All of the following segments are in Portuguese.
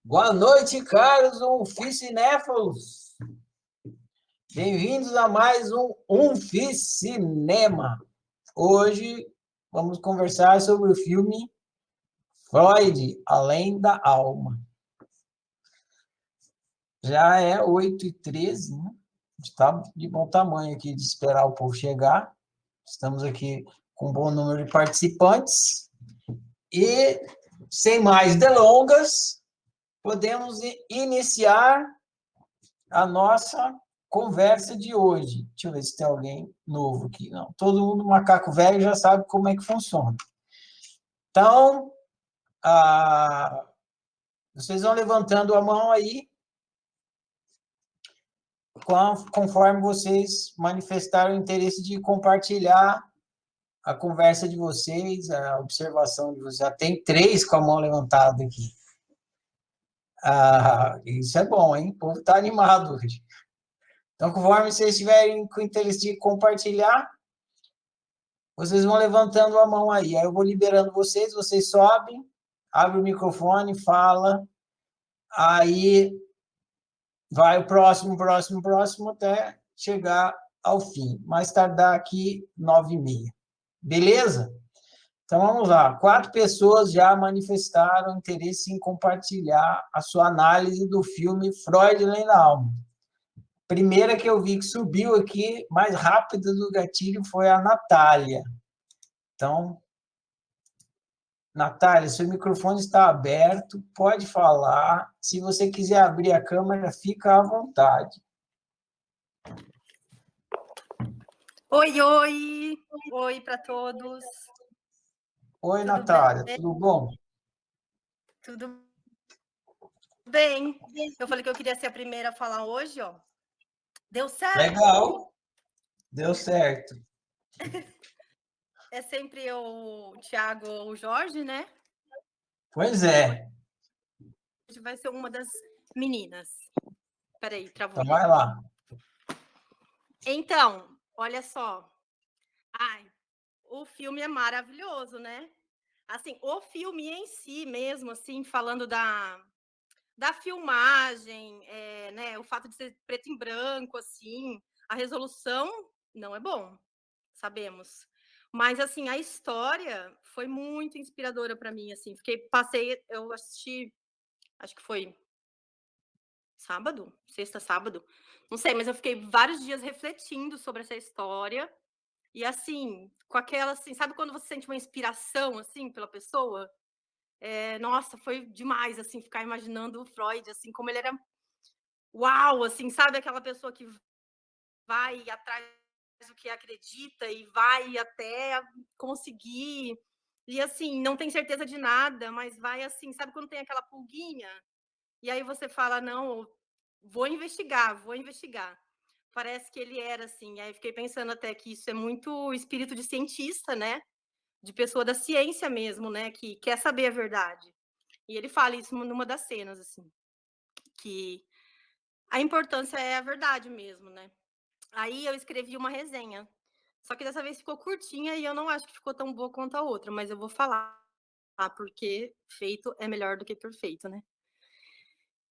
Boa noite, caros Unficinéfilos. Bem-vindos a mais um Unficinema. Hoje vamos conversar sobre o filme Freud, Além da Alma. Já é 8h13, né? Está de bom tamanho aqui de esperar o povo chegar. Estamos aqui com um bom número de participantes. E, sem mais delongas, podemos iniciar a nossa conversa de hoje. Deixa eu ver se tem alguém novo aqui. Não, todo mundo macaco velho já sabe como é que funciona. Então, vocês vão levantando a mão aí, conforme vocês manifestaram o interesse de compartilhar a conversa de vocês, a observação de vocês. Já tem 3 com a mão levantada aqui. Isso é bom, hein? O povo está animado hoje. Então, conforme vocês estiverem com interesse de compartilhar, vocês vão levantando a mão aí. Aí eu vou liberando vocês sobem, abre o microfone, fala. Aí vai o próximo, até chegar ao fim. Mais tardar aqui, 9h30. Beleza? Então, vamos lá. 4 pessoas já manifestaram interesse em compartilhar a sua análise do filme Freud, Além da Alma. Primeira que eu vi que subiu aqui, mais rápida do gatilho, foi a Natália. Então, Natália, seu microfone está aberto, pode falar. Se você quiser abrir a câmera, fica à vontade. Oi, oi! Oi para todos. Oi, tudo Natália, bem? tudo bom? Tudo bem. Eu falei que eu queria ser a primeira a falar hoje, ó. Deu certo? Legal, deu certo. É sempre o Thiago ou o Jorge, né? Pois é. Hoje vai ser uma das meninas. Peraí, travou. Então vai lá. Então, olha só. Ai, o filme é maravilhoso, né? Assim, o filme em si mesmo, assim, falando da filmagem, né, o fato de ser preto e branco, assim, a resolução não é bom, sabemos. Mas, assim, a história foi muito inspiradora para mim, assim. Eu assisti, acho que foi sábado, sexta, sábado, não sei, mas eu fiquei vários dias refletindo sobre essa história e, assim, com aquela, assim, sabe quando você sente uma inspiração, assim, pela pessoa? Nossa, foi demais, assim, ficar imaginando o Freud, assim, como ele era uau, assim, sabe aquela pessoa que vai atrás do que acredita e vai até conseguir, e assim, não tem certeza de nada, mas vai assim, sabe quando tem aquela pulguinha? E aí você fala, não, vou investigar, vou investigar. Parece que ele era assim, aí fiquei pensando até que isso é muito espírito de cientista, né? De pessoa da ciência mesmo, né? Que quer saber a verdade. E ele fala isso numa das cenas, assim, que a importância é a verdade mesmo, né? Aí eu escrevi uma resenha. Só que dessa vez ficou curtinha e eu não acho que ficou tão boa quanto a outra, mas eu vou falar, porque feito é melhor do que perfeito, né?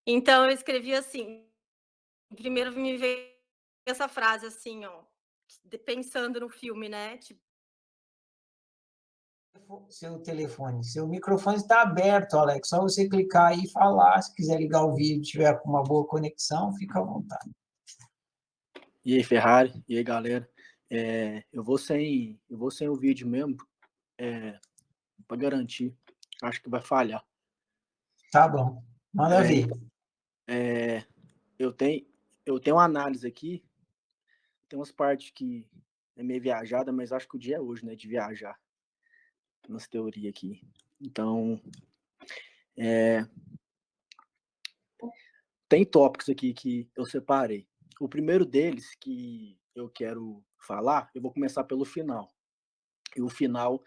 Então eu escrevi assim, primeiro me veio essa frase assim, ó, pensando no filme, né? Tipo, Seu microfone está aberto, Alex. Só você clicar aí e falar. Se quiser ligar o vídeo, tiver com uma boa conexão, fica à vontade. E aí, Ferrari? E aí, galera? Eu vou sem o vídeo mesmo, para garantir. Acho que vai falhar. Tá bom. Manda ver. Eu tenho uma análise aqui. Tem umas partes que é meio viajada, mas acho que o dia é hoje, né? De viajar. Nas teorias aqui. Então, tem tópicos aqui que eu separei. O primeiro deles que eu quero falar, eu vou começar pelo final. E o final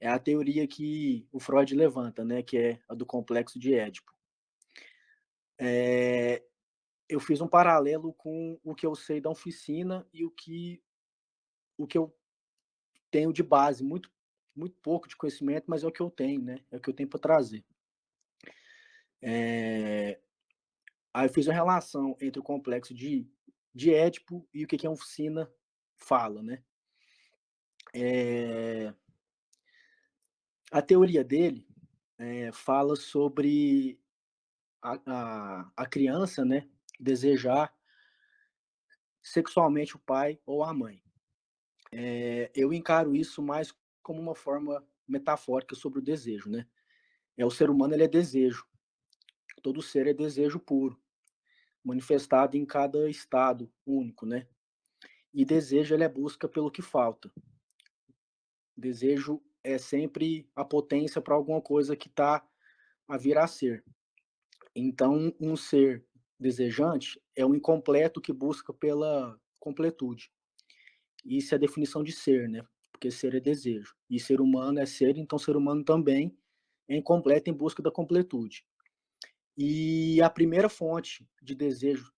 é a teoria que o Freud levanta, né? Que é a do complexo de Édipo. Eu fiz um paralelo com o que eu sei da oficina e o que eu tenho de base, muito pouco de conhecimento, mas é o que eu tenho, né? É o que eu tenho para trazer. Aí eu fiz uma relação entre o complexo de Édipo e o que a oficina fala, né? A teoria dele fala sobre a criança, né, desejar sexualmente o pai ou a mãe. Eu encaro isso mais como uma forma metafórica sobre o desejo, né? O ser humano, ele é desejo. Todo ser é desejo puro, manifestado em cada estado único, né? E desejo, ele é busca pelo que falta. Desejo é sempre a potência para alguma coisa que está a vir a ser. Então, um ser desejante é um incompleto que busca pela completude. Isso é a definição de ser, né? Porque ser é desejo. E ser humano é ser, então ser humano também é incompleto em busca da completude. E a primeira fonte de desejo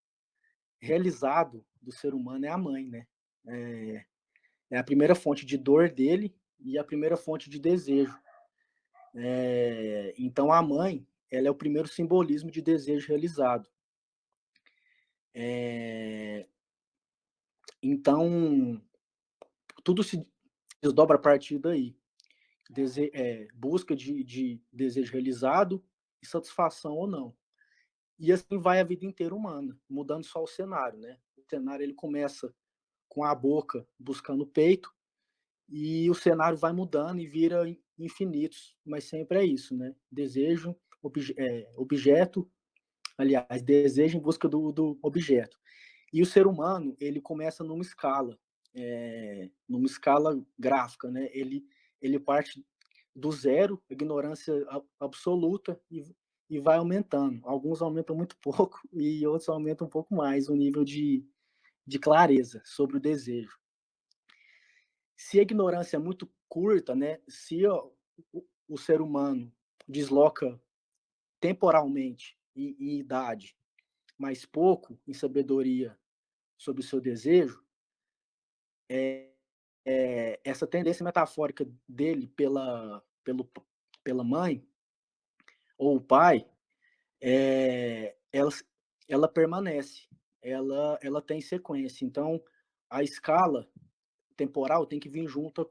realizado do ser humano é a mãe, né? É a primeira fonte de dor dele e a primeira fonte de desejo. Então a mãe, ela é o primeiro simbolismo de desejo realizado. Então tudo se desdobra a partir daí. Busca de desejo realizado e satisfação ou não. E assim vai a vida inteira humana, mudando só o cenário, né? O cenário, ele começa com a boca buscando o peito, e o cenário vai mudando e vira infinitos, mas sempre é isso, né? Desejo, objeto, aliás, desejo em busca do objeto. E o ser humano, ele começa numa escala gráfica, né? Ele parte do zero, ignorância absoluta, e vai aumentando. Alguns aumentam muito pouco e outros aumentam um pouco mais o nível de clareza sobre o desejo. Se a ignorância é muito curta, né? Se o ser humano desloca temporalmente em idade, mas pouco em sabedoria sobre o seu desejo, essa tendência metafórica dele pela mãe ou o pai, é, ela, ela permanece, ela tem sequência. Então, a escala temporal tem que vir junto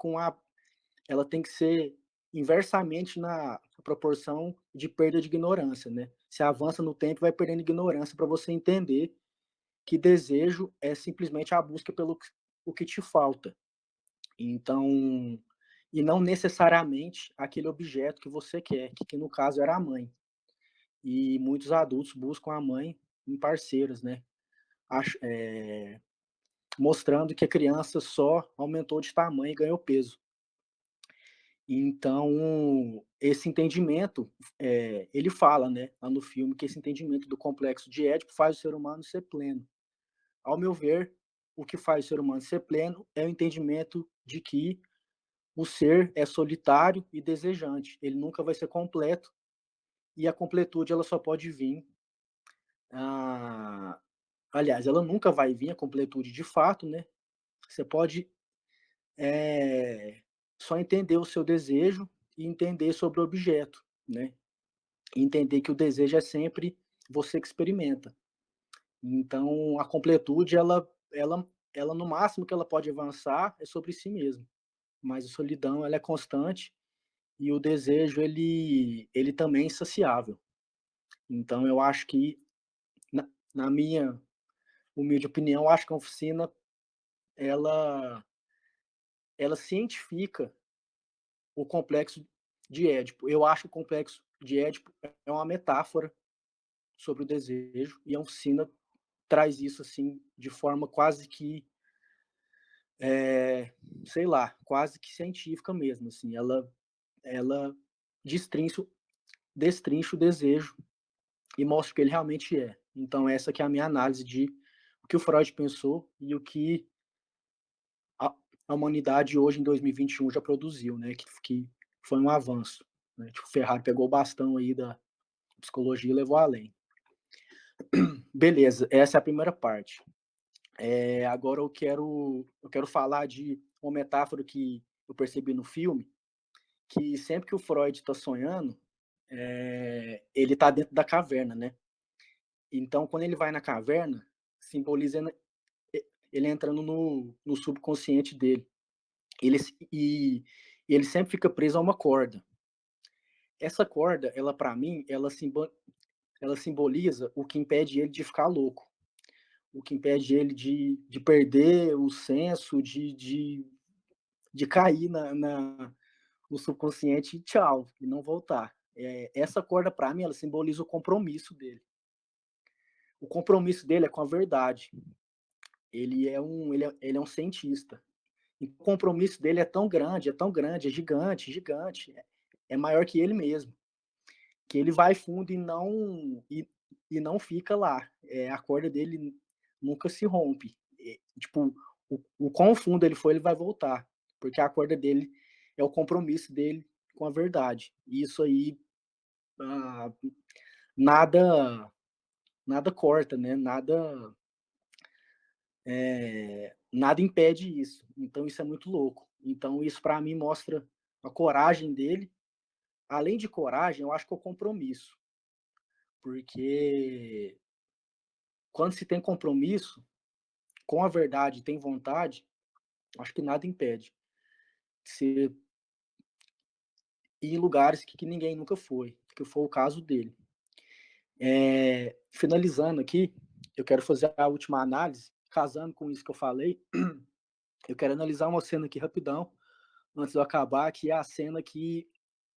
ela tem que ser inversamente na proporção de perda de ignorância, né? Se avança no tempo, vai perdendo ignorância para você entender que desejo é simplesmente a busca pelo o que te falta. Então, e não necessariamente aquele objeto que você quer, que no caso era a mãe. E muitos adultos buscam a mãe em parceiras, né? Mostrando que a criança só aumentou de tamanho e ganhou peso. Então, esse entendimento, ele fala, né, lá no filme, que esse entendimento do complexo de Édipo faz o ser humano ser pleno. Ao meu ver, o que faz o ser humano ser pleno é o entendimento de que o ser é solitário e desejante. Ele nunca vai ser completo, e a completude, ela só pode vir. Aliás, ela nunca vai vir, a completude de fato, né? Você pode só entender o seu desejo e entender sobre o objeto, né? E entender que o desejo é sempre você que experimenta. Então, a completude, ela no máximo que ela pode avançar é sobre si mesma. Mas a solidão, ela é constante, e o desejo, ele também é insaciável. Então, eu acho que, na minha humilde opinião, eu acho que a oficina, ela, ela cientifica o complexo de Édipo. Eu acho que o complexo de Édipo é uma metáfora sobre o desejo, e a oficina traz isso assim de forma quase que, sei lá, quase que científica mesmo. Assim, ela destrincha o desejo e mostra o que ele realmente é. Então, essa que é a minha análise de o que o Freud pensou e o que a humanidade hoje, em 2021, já produziu, né? Que foi um avanço. Né? Tipo, o Ferrari pegou o bastão aí da psicologia e levou além. Beleza, essa é a primeira parte. Agora eu quero falar de uma metáfora que eu percebi no filme, que sempre que o Freud está sonhando, ele tá dentro da caverna, né? Então, quando ele vai na caverna, simboliza ele entrando no subconsciente dele. E ele sempre fica preso a uma corda. Essa corda, ela para mim, ela simboliza o que impede ele de ficar louco, o que impede ele de perder o senso, de cair no subconsciente e tchau, e não voltar. Essa corda, para mim, ela simboliza o compromisso dele. O compromisso dele é com a verdade. Ele é um cientista. E o compromisso dele é tão grande, é gigante, gigante. É maior que ele mesmo. Que ele vai fundo e não fica lá. A corda dele nunca se rompe. Tipo, o quão fundo ele foi, ele vai voltar. Porque a corda dele é o compromisso dele com a verdade. E isso aí, ah, nada corta, né? Nada impede isso. Então isso é muito louco. Então isso para mim mostra a coragem dele. Além de coragem, eu acho que é o compromisso. Porque quando se tem compromisso com a verdade, tem vontade, acho que nada impede. Você ir em lugares que ninguém nunca foi, que foi o caso dele. Finalizando aqui, eu quero fazer a última análise, casando com isso que eu falei, eu quero analisar uma cena aqui rapidão, antes de eu acabar, que é a cena que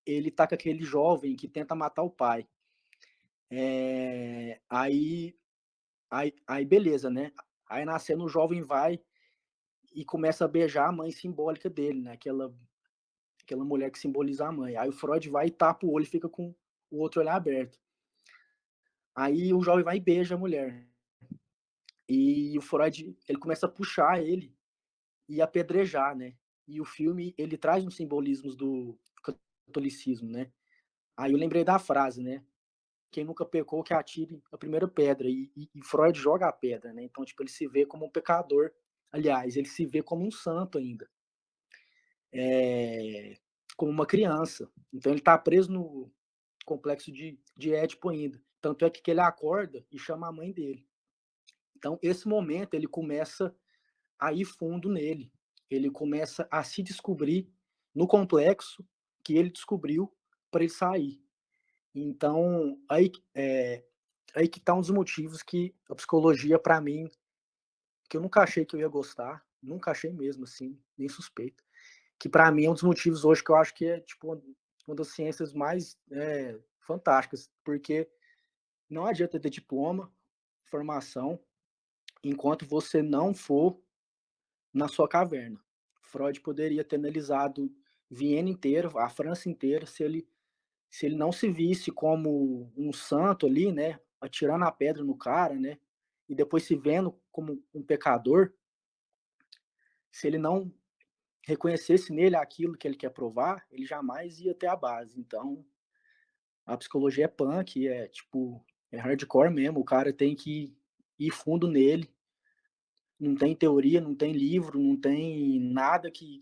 ele tá com aquele jovem que tenta matar o pai. Aí beleza, né? Aí na cena o jovem vai e começa a beijar a mãe simbólica dele, né? Aquela mulher que simboliza a mãe. Aí o Freud vai e tapa o olho e fica com o outro olho aberto. Aí o jovem vai e beija a mulher. E o Freud, ele começa a puxar ele e apedrejar, né? E o filme, ele traz uns simbolismos do catolicismo, né? Aí eu lembrei da frase, né? Quem nunca pecou que atire a primeira pedra. E Freud joga a pedra, né? Então, tipo, ele se vê como um pecador. Aliás, ele se vê como um santo ainda. Como uma criança. Então ele está preso no complexo de Édipo ainda. Tanto é que ele acorda e chama a mãe dele. Então, esse momento, ele começa a ir fundo nele. Ele começa a se descobrir no complexo que ele descobriu para ele sair. Então, aí que tá um dos motivos que a psicologia, para mim, que eu nunca achei que eu ia gostar, nunca achei mesmo, assim, nem suspeito, que para mim é um dos motivos hoje que eu acho que é, tipo, uma das ciências mais fantásticas, porque não adianta ter diploma, formação, enquanto você não for na sua caverna. Freud poderia ter analisado Viena inteira, a França inteira, se ele não se visse como um santo ali, né, atirando a pedra no cara, né, e depois se vendo como um pecador, se ele não reconhecesse nele aquilo que ele quer provar, ele jamais ia ter a base. Então, a psicologia é punk, tipo, é hardcore mesmo, o cara tem que ir fundo nele, não tem teoria, não tem livro, não tem nada que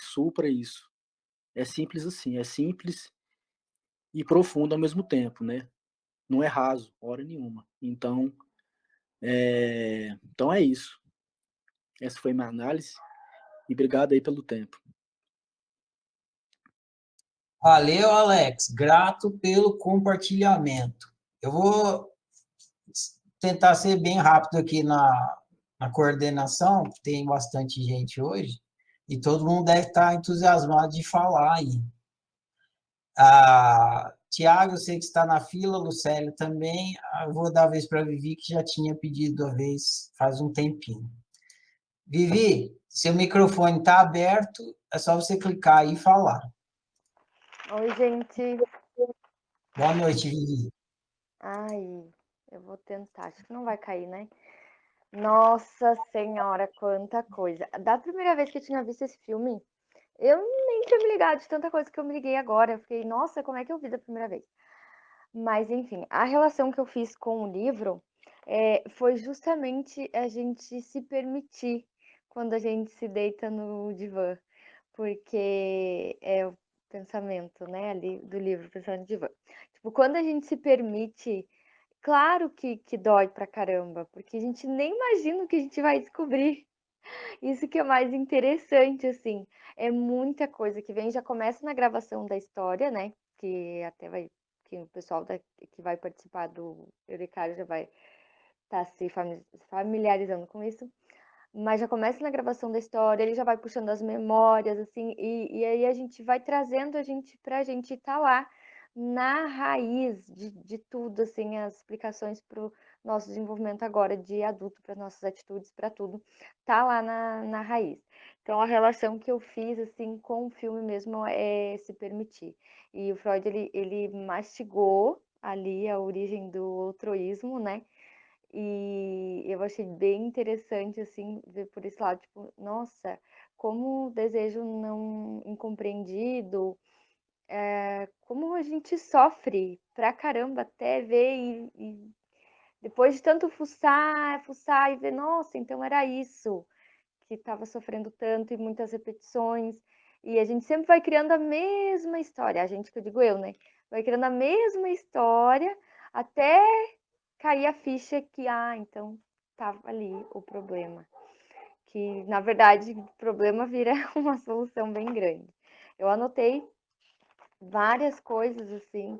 supra isso. É simples assim, é simples e profundo ao mesmo tempo, né? Não é raso, hora nenhuma. Então é isso. Essa foi minha análise e obrigado aí pelo tempo. Valeu, Alex. Grato pelo compartilhamento. Eu vou tentar ser bem rápido aqui na coordenação, tem bastante gente hoje, e todo mundo deve estar entusiasmado de falar aí. Tiago, eu sei que está na fila, Lucélio também. Eu vou dar a vez para a Vivi, que já tinha pedido a vez faz um tempinho. Vivi, seu microfone está aberto, é só você clicar aí e falar. Oi, gente. Boa noite, Vivi. Ai, eu vou tentar. Acho que não vai cair, né? Nossa Senhora, quanta coisa. Da primeira vez que eu tinha visto esse filme, eu nem tinha me ligado de tanta coisa que eu me liguei agora. Eu fiquei, nossa, como é que eu vi da primeira vez? Mas, enfim, a relação que eu fiz com o livro foi justamente a gente se permitir quando a gente se deita no divã. Porque pensamento, né, ali do livro Pensamento de Ivan. Tipo, quando a gente se permite, claro que dói pra caramba, porque a gente nem imagina o que a gente vai descobrir. Isso que é mais interessante, assim. É muita coisa que vem, já começa na gravação da história, né? Que até vai, que o pessoal que vai participar do Eurecário já vai estar se familiarizando com isso. Mas já começa na gravação da história, ele já vai puxando as memórias, assim, e aí a gente vai trazendo a gente pra gente estar lá na raiz de tudo, assim, as explicações pro nosso desenvolvimento agora de adulto, para nossas atitudes, para tudo, tá lá na raiz. Então a relação que eu fiz, assim, com o filme mesmo é se permitir. E o Freud, ele mastigou ali a origem do altruísmo, né? E eu achei bem interessante, assim, ver por esse lado, tipo, nossa, como o desejo não incompreendido, como a gente sofre pra caramba até ver e depois de tanto fuçar, fuçar e ver, nossa, então era isso que estava sofrendo tanto e muitas repetições. E a gente sempre vai criando a mesma história, a gente que eu digo eu, né? Vai criando a mesma história até cair a ficha que, então tava ali o problema. Que, na verdade, o problema vira uma solução bem grande. Eu anotei várias coisas, assim,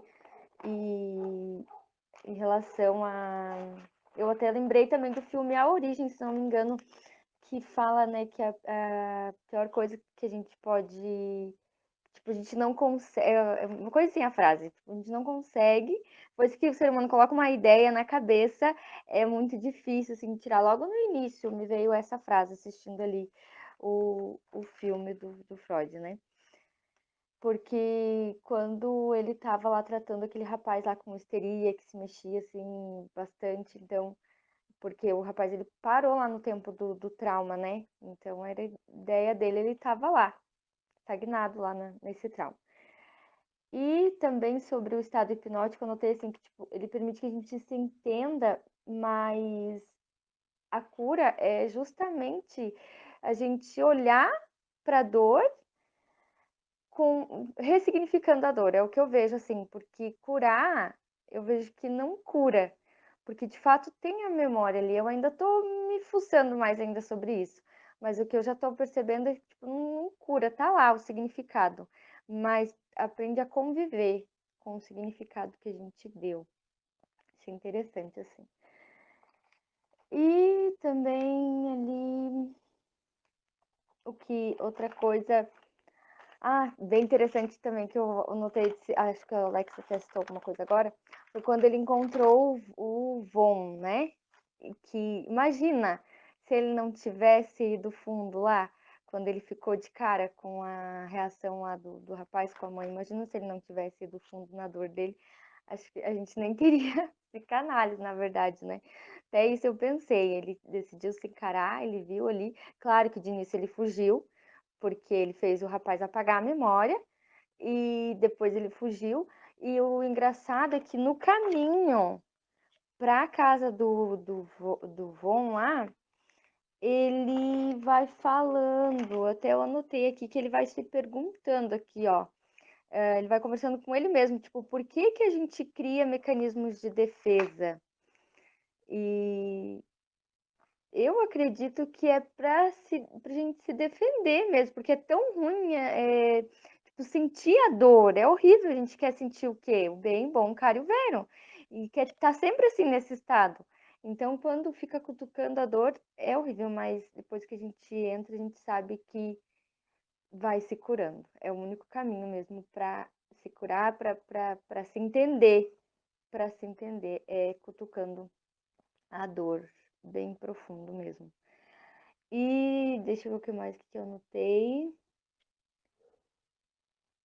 e em relação a. Eu até lembrei também do filme A Origem, se não me engano, que fala, né, que a pior coisa que a gente pode. Tipo, a gente não consegue. É uma coisa assim a frase. Tipo, a gente não consegue. Depois que o ser humano coloca uma ideia na cabeça, é muito difícil, assim, tirar. Logo no início me veio essa frase assistindo ali o filme do Freud, né? Porque quando ele estava lá tratando aquele rapaz lá com histeria, que se mexia assim bastante, então, porque o rapaz ele parou lá no tempo do trauma, né? Então era a ideia dele, ele estava lá, estagnado lá nesse trauma. E também sobre o estado hipnótico, eu notei assim que tipo, ele permite que a gente se entenda, mas a cura é justamente a gente olhar para a dor ressignificando a dor, é o que eu vejo assim, porque curar, eu vejo que não cura, porque de fato tem a memória ali, eu ainda tô me fuçando mais ainda sobre isso, mas o que eu já tô percebendo é que tipo, não cura, tá lá o significado, mas aprende a conviver com o significado que a gente deu. Achei interessante assim. E também ali outra coisa bem interessante também que eu notei, acho que o Alex até citou alguma coisa agora, foi quando ele encontrou o Von, né? Que imagina se ele não tivesse ido fundo lá, quando ele ficou de cara com a reação lá do rapaz com a mãe. Imagina se ele não tivesse ido fundo na dor dele. Acho que a gente nem teria psicanálise, na verdade, né? Até isso eu pensei. Ele decidiu se encarar, ele viu ali. Claro que de início ele fugiu, porque ele fez o rapaz apagar a memória e depois ele fugiu. E o engraçado é que no caminho para a casa do Von lá, ele vai falando, até eu anotei aqui que ele vai se perguntando aqui, ó. Ele vai conversando com ele mesmo, tipo, por que que a gente cria mecanismos de defesa? E eu acredito que é pra gente se defender mesmo, porque é tão ruim, tipo, sentir a dor, é horrível, a gente quer sentir o quê? O bem, o bom, o caro e o vero, e quer estar sempre assim nesse estado. Então, quando fica cutucando a dor, é horrível, mas depois que a gente entra, a gente sabe que vai se curando. É o único caminho mesmo para se curar, para se entender, é cutucando a dor, bem profundo mesmo. E deixa eu ver o que mais que eu anotei.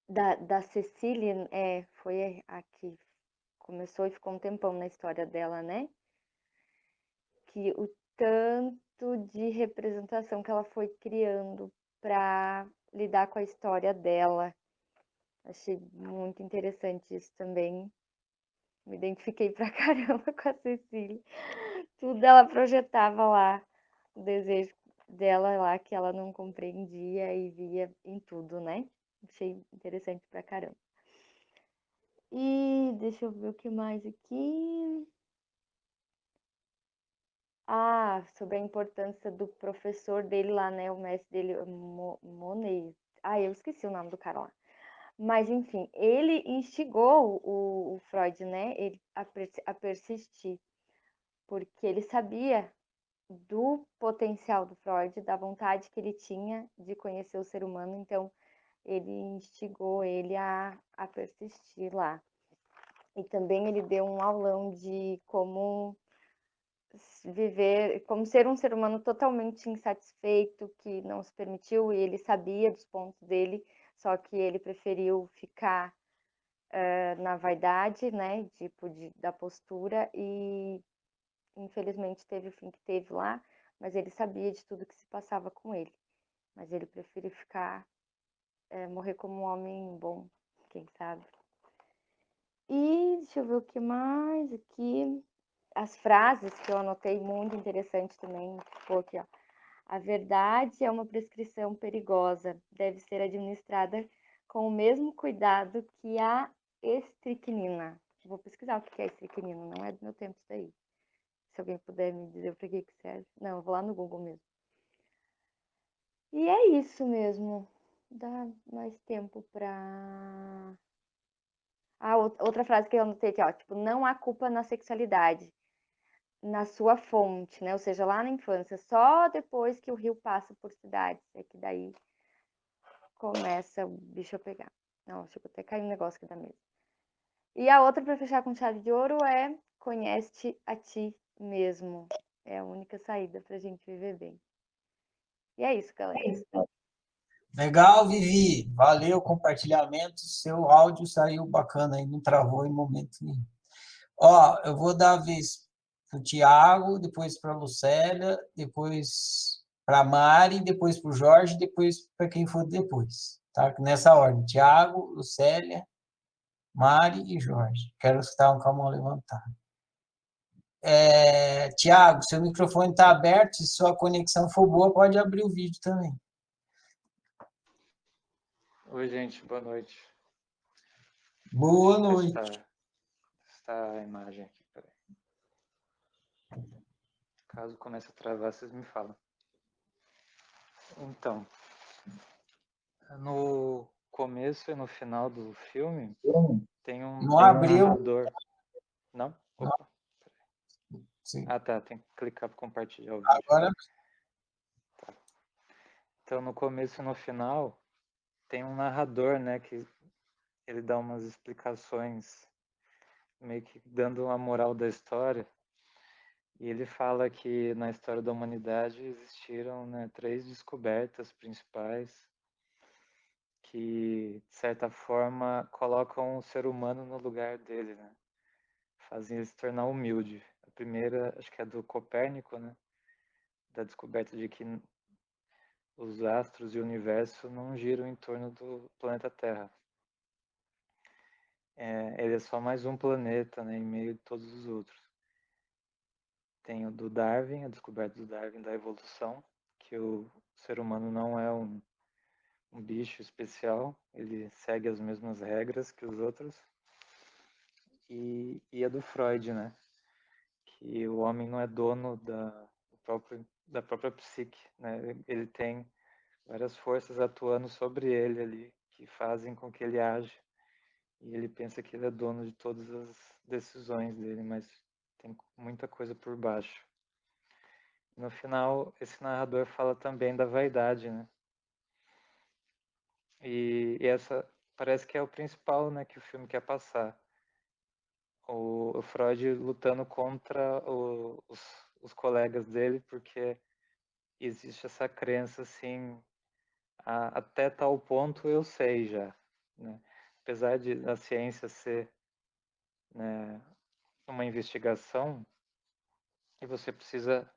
Da Cecília, foi a que começou e ficou um tempão na história dela, né? Que o tanto de representação que ela foi criando para lidar com a história dela. Achei muito interessante isso também. Me identifiquei pra caramba com a Cecília. Tudo ela projetava lá, o desejo dela lá que ela não compreendia e via em tudo, né? Achei interessante pra caramba. E deixa eu ver o que mais aqui. Sobre a importância do professor dele lá, né? O mestre dele, Monet. Eu esqueci o nome do cara lá. Mas, enfim, ele instigou o Freud, né? Ele a persistir. Porque ele sabia do potencial do Freud, da vontade que ele tinha de conhecer o ser humano. Então, ele instigou ele a persistir lá. E também ele deu um aulão de como viver, como ser um ser humano totalmente insatisfeito, que não se permitiu, e ele sabia dos pontos dele, só que ele preferiu ficar na vaidade, né, tipo, da postura, e infelizmente teve o fim que teve lá, mas ele sabia de tudo que se passava com ele. Mas ele preferiu ficar, morrer como um homem bom, quem sabe. E deixa eu ver o que mais aqui. As frases que eu anotei, muito interessante também, ficou aqui, ó. A verdade é uma prescrição perigosa, deve ser administrada com o mesmo cuidado que a estricnina. Vou pesquisar o que é estricnina, não é do meu tempo isso daí. Se alguém puder me dizer para que serve. Não, eu vou lá no Google mesmo. E é isso mesmo. Dá mais tempo para... outra frase que eu anotei aqui, ó. Tipo, não há culpa na sexualidade, na sua fonte, né? Ou seja, lá na infância, só depois que o rio passa por cidades, é que daí começa o bicho a pegar. Não, chegou até cair um negócio aqui da mesa. E a outra, para fechar com chave de ouro, é conhece-te a ti mesmo. É a única saída para a gente viver bem. E é isso, galera. Legal, Vivi. Valeu o compartilhamento. Seu áudio saiu bacana aí, não travou em momento nenhum. Ó, eu vou dar a vez para o Tiago, depois para a Lucélia, depois para a Mari, depois para o Jorge, depois para quem for depois. Tá? Nessa ordem. Tiago, Lucélia, Mari e Jorge. Quero estar com a mão levantada. Tiago, seu microfone está aberto. Se sua conexão for boa, pode abrir o vídeo também. Oi, gente, boa noite. Boa noite. Está a imagem aqui, peraí. Caso comece a travar, vocês me falam. Então, no começo e no final do filme, tem um narrador. Não? Opa. Sim. Tá, tem que clicar para compartilhar o vídeo. Agora. Tá. Então, no começo e no final, tem um narrador, né, que ele dá umas explicações, meio que dando a moral da história. E ele fala que na história da humanidade existiram, né, 3 descobertas principais que, de certa forma, colocam o ser humano no lugar dele, né? Fazem ele se tornar humilde. A primeira, acho que é do Copérnico, né? Da descoberta de que os astros e o universo não giram em torno do planeta Terra. Ele é só mais um planeta, né, em meio de todos os outros. Tem o do Darwin, a descoberta do Darwin da evolução, que o ser humano não é um bicho especial, ele segue as mesmas regras que os outros. E a do Freud, né? Que o homem não é dono da própria psique, né? Ele tem várias forças atuando sobre ele ali, que fazem com que ele age. E ele pensa que ele é dono de todas as decisões dele, mas tem muita coisa por baixo. No final, esse narrador fala também da vaidade, né? E essa parece que é o principal, né, que o filme quer passar. O Freud lutando contra os colegas dele, porque existe essa crença assim, até tal ponto eu sei já, né? Apesar de a ciência ser, né, uma investigação, e você precisa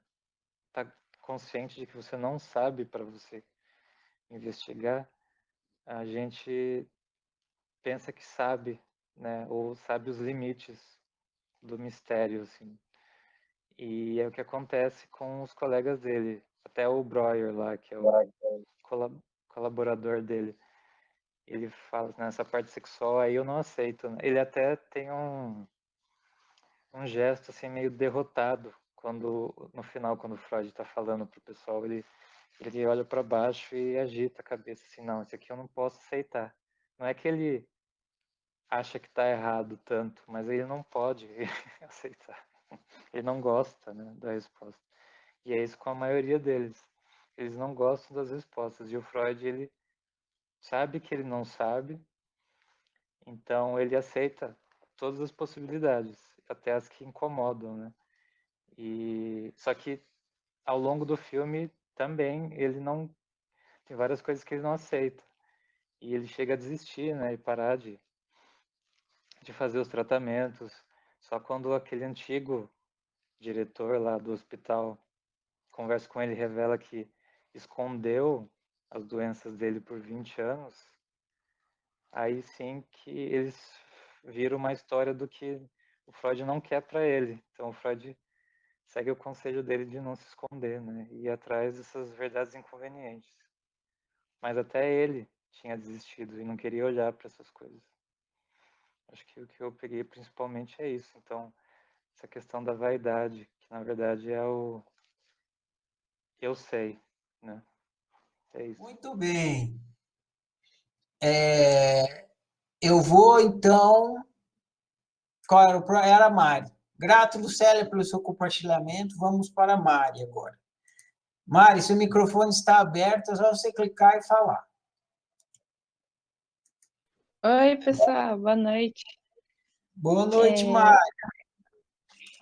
estar consciente de que você não sabe para você investigar, a gente pensa que sabe, né, ou sabe os limites do mistério, assim. E é o que acontece com os colegas dele, até o Breuer lá, que é o colaborador dele. ele fala nessa parte sexual aí eu não aceito, né? Ele até tem um gesto assim meio derrotado quando no final, quando o Freud está falando pro pessoal, ele olha para baixo e agita a cabeça assim, não, isso aqui eu não posso aceitar. Não é que ele acha que está errado tanto, mas ele não pode aceitar. Ele não gosta, né, da resposta. E é isso com a maioria deles. Eles não gostam das respostas. E o Freud, ele sabe que ele não sabe, então ele aceita todas as possibilidades, até as que incomodam, né? E só que ao longo do filme também ele não tem várias coisas que ele não aceita. E ele chega a desistir, né, e parar de fazer os tratamentos. Só quando aquele antigo diretor lá do hospital conversa com ele, revela que escondeu as doenças dele por 20 anos, aí sim que eles viram uma história do que o Freud não quer para ele. Então o Freud segue o conselho dele de não se esconder, né? E ir atrás dessas verdades inconvenientes. Mas até ele tinha desistido e não queria olhar para essas coisas. Acho que o que eu peguei principalmente é isso. Então, essa questão da vaidade, que na verdade é o eu sei, né? É isso. Muito bem. Eu vou, então... Qual era Era a Mari. Grato, Lucélia, pelo seu compartilhamento. Vamos para a Mari agora. Mari, seu microfone está aberto, é só você clicar e falar. Oi, pessoal, boa noite. Boa noite, Mari.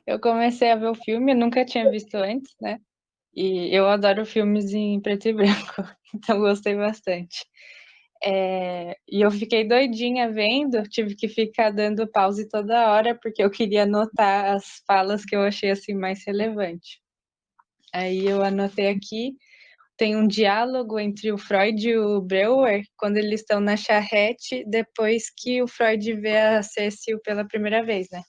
Eu comecei a ver o filme, eu nunca tinha visto antes, né? E eu adoro filmes em preto e branco, então gostei bastante. E eu fiquei doidinha vendo, tive que ficar dando pause toda hora, porque eu queria anotar as falas que eu achei assim mais relevante. Aí eu anotei aqui, tem um diálogo entre o Freud e o Breuer, quando eles estão na charrete, depois que o Freud vê a Cecil pela primeira vez, né?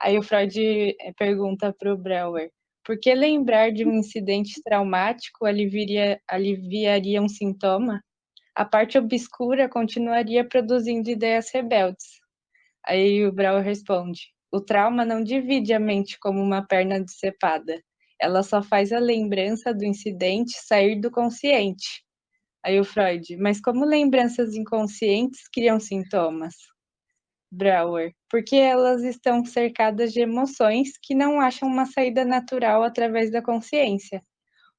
Aí o Freud pergunta para o Breuer, por que lembrar de um incidente traumático aliviaria um sintoma? A parte obscura continuaria produzindo ideias rebeldes. Aí o Breuer responde, o trauma não divide a mente como uma perna decepada. Ela só faz a lembrança do incidente sair do consciente. Aí o Freud, mas como lembranças inconscientes criam sintomas? Brauer, porque elas estão cercadas de emoções que não acham uma saída natural através da consciência.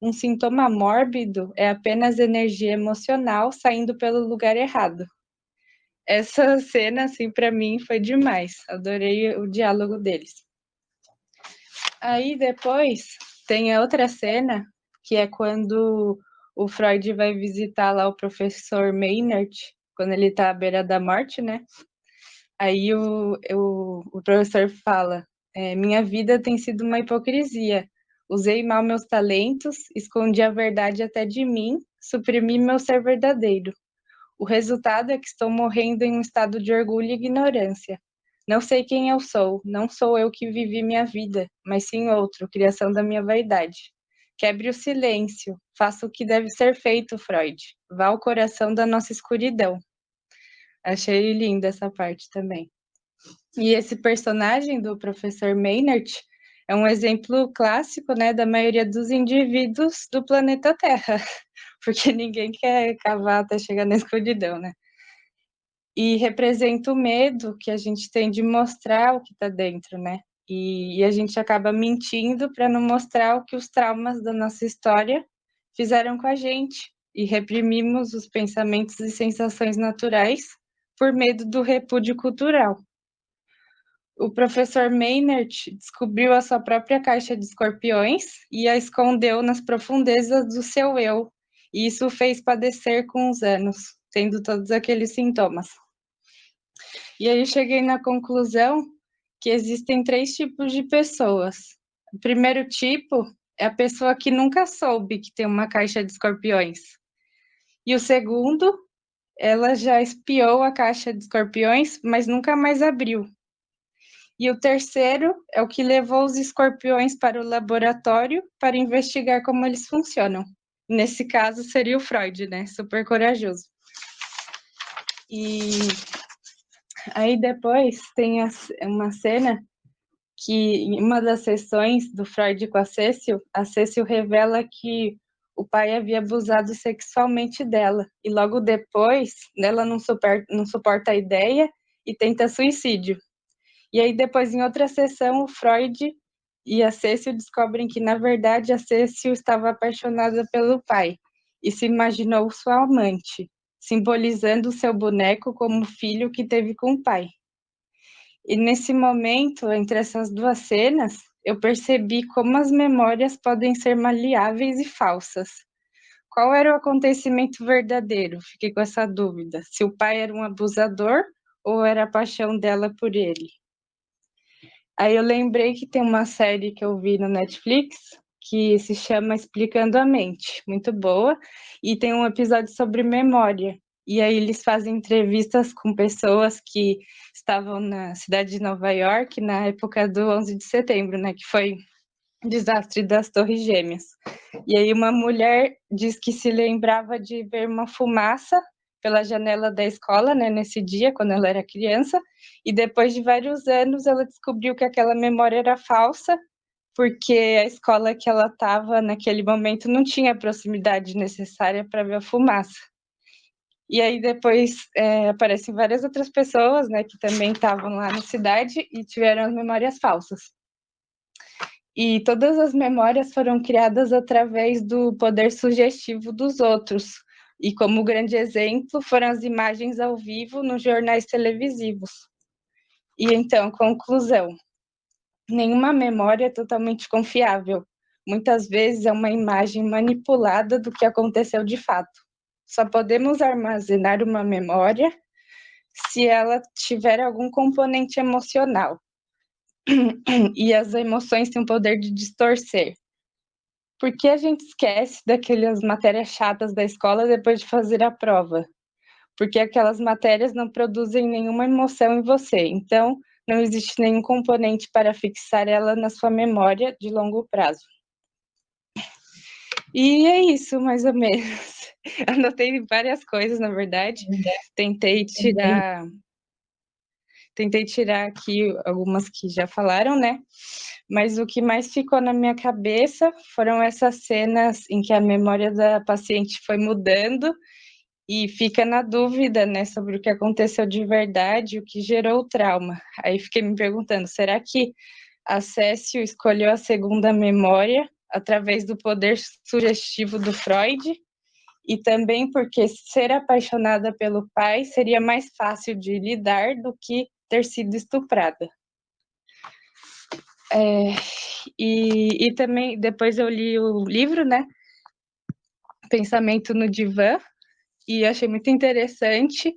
Um sintoma mórbido é apenas energia emocional saindo pelo lugar errado. Essa cena, assim, para mim foi demais. Adorei o diálogo deles. Aí depois tem a outra cena, que é quando o Freud vai visitar lá o professor Maynard, quando ele tá à beira da morte, né? Aí o professor fala, minha vida tem sido uma hipocrisia. Usei mal meus talentos, escondi a verdade até de mim, suprimi meu ser verdadeiro. O resultado é que estou morrendo em um estado de orgulho e ignorância. Não sei quem eu sou, não sou eu que vivi minha vida, mas sim outro, criação da minha vaidade. Quebre o silêncio, faça o que deve ser feito, Freud. Vá ao coração da nossa escuridão. Achei linda essa parte também. E esse personagem do professor Maynard é um exemplo clássico, né, da maioria dos indivíduos do planeta Terra, porque ninguém quer cavar até chegar na escuridão, né? E representa o medo que a gente tem de mostrar o que está dentro, né? E a gente acaba mentindo para não mostrar o que os traumas da nossa história fizeram com a gente. E reprimimos os pensamentos e sensações naturais por medo do repúdio cultural. O professor Maynard descobriu a sua própria caixa de escorpiões e a escondeu nas profundezas do seu eu. E isso o fez padecer com os anos, tendo todos aqueles sintomas. E aí eu cheguei na conclusão que existem 3 tipos de pessoas. O primeiro tipo é a pessoa que nunca soube que tem uma caixa de escorpiões. E o segundo, ela já espiou a caixa de escorpiões, mas nunca mais abriu. E o terceiro é o que levou os escorpiões para o laboratório para investigar como eles funcionam. Nesse caso, seria o Freud, né? Super corajoso. E aí depois tem uma cena que em uma das sessões do Freud com a Cécio revela que o pai havia abusado sexualmente dela. E logo depois, ela não suporta a ideia e tenta suicídio. E aí depois, em outra sessão, o Freud e a Cécio descobrem que, na verdade, a Cécio estava apaixonada pelo pai e se imaginou sua amante, simbolizando o seu boneco como filho que teve com o pai. E nesse momento, entre essas duas cenas, eu percebi como as memórias podem ser maleáveis e falsas. Qual era o acontecimento verdadeiro? Fiquei com essa dúvida. Se o pai era um abusador ou era a paixão dela por ele? Aí eu lembrei que tem uma série que eu vi no Netflix que se chama Explicando a Mente, muito boa, e tem um episódio sobre memória. E aí eles fazem entrevistas com pessoas que estavam na cidade de Nova York na época do 11 de setembro, né, que foi o desastre das Torres Gêmeas. E aí uma mulher diz que se lembrava de ver uma fumaça pela janela da escola, né, nesse dia, quando ela era criança, e depois de vários anos ela descobriu que aquela memória era falsa, porque a escola que ela estava naquele momento não tinha a proximidade necessária para ver a fumaça. E aí depois aparecem várias outras pessoas, né, que também estavam lá na cidade e tiveram as memórias falsas. E todas as memórias foram criadas através do poder sugestivo dos outros. E como grande exemplo foram as imagens ao vivo nos jornais televisivos. E então, conclusão: nenhuma memória é totalmente confiável. Muitas vezes é uma imagem manipulada do que aconteceu de fato. Só podemos armazenar uma memória se ela tiver algum componente emocional. E as emoções têm o poder de distorcer. Por que a gente esquece daquelas matérias chatas da escola depois de fazer a prova? Porque aquelas matérias não produzem nenhuma emoção em você, então não existe nenhum componente para fixar ela na sua memória de longo prazo. E é isso, mais ou menos. Anotei várias coisas, na verdade. Tentei tirar aqui algumas que já falaram, né? Mas o que mais ficou na minha cabeça foram essas cenas em que a memória da paciente foi mudando e fica na dúvida, né, sobre o que aconteceu de verdade, o que gerou o trauma. Aí fiquei me perguntando, será que a Cécio escolheu a segunda memória através do poder sugestivo do Freud? E também porque ser apaixonada pelo pai seria mais fácil de lidar do que ter sido estuprada. E também, depois eu li o livro, né, Pensamento no Divã, e achei muito interessante,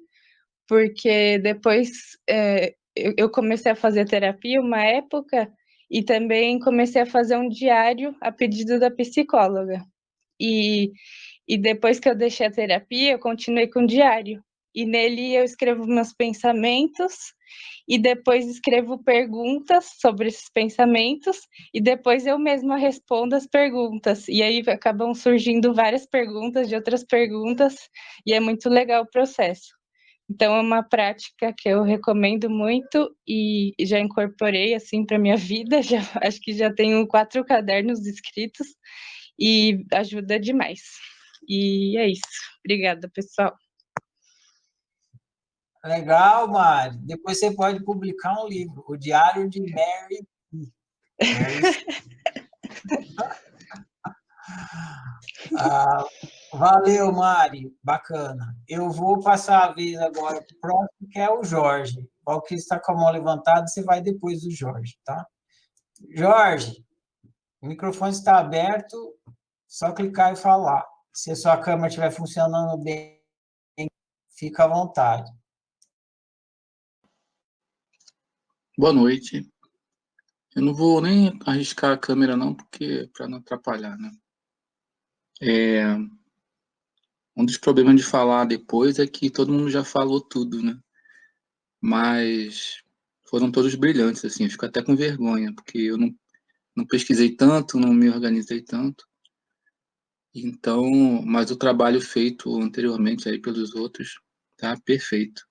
porque depois eu comecei a fazer terapia uma época, e também comecei a fazer um diário a pedido da psicóloga. E depois que eu deixei a terapia, eu continuei com o diário. E nele eu escrevo meus pensamentos, e depois escrevo perguntas sobre esses pensamentos, e depois eu mesma respondo as perguntas. E aí acabam surgindo várias perguntas de outras perguntas, e é muito legal o processo. Então é uma prática que eu recomendo muito e já incorporei assim para minha vida. Já acho que já tenho 4 cadernos escritos e ajuda demais. E é isso. Obrigada, pessoal. Legal, Mari. Depois você pode publicar um livro, O Diário de Mary. Valeu, Mari. Bacana. Eu vou passar a vez agora para o próximo, que é o Jorge. O que está com a mão levantada, você vai depois do Jorge, tá? Jorge, o microfone está aberto, só clicar e falar. Se a sua câmera estiver funcionando bem, fica à vontade. Boa noite. Eu não vou nem arriscar a câmera não, porque para não atrapalhar, né? Um dos problemas de falar depois é que todo mundo já falou tudo, né? Mas foram todos brilhantes, assim. Eu fico até com vergonha, porque eu não pesquisei tanto, não me organizei tanto. Então, mas o trabalho feito anteriormente aí pelos outros tá? Perfeito.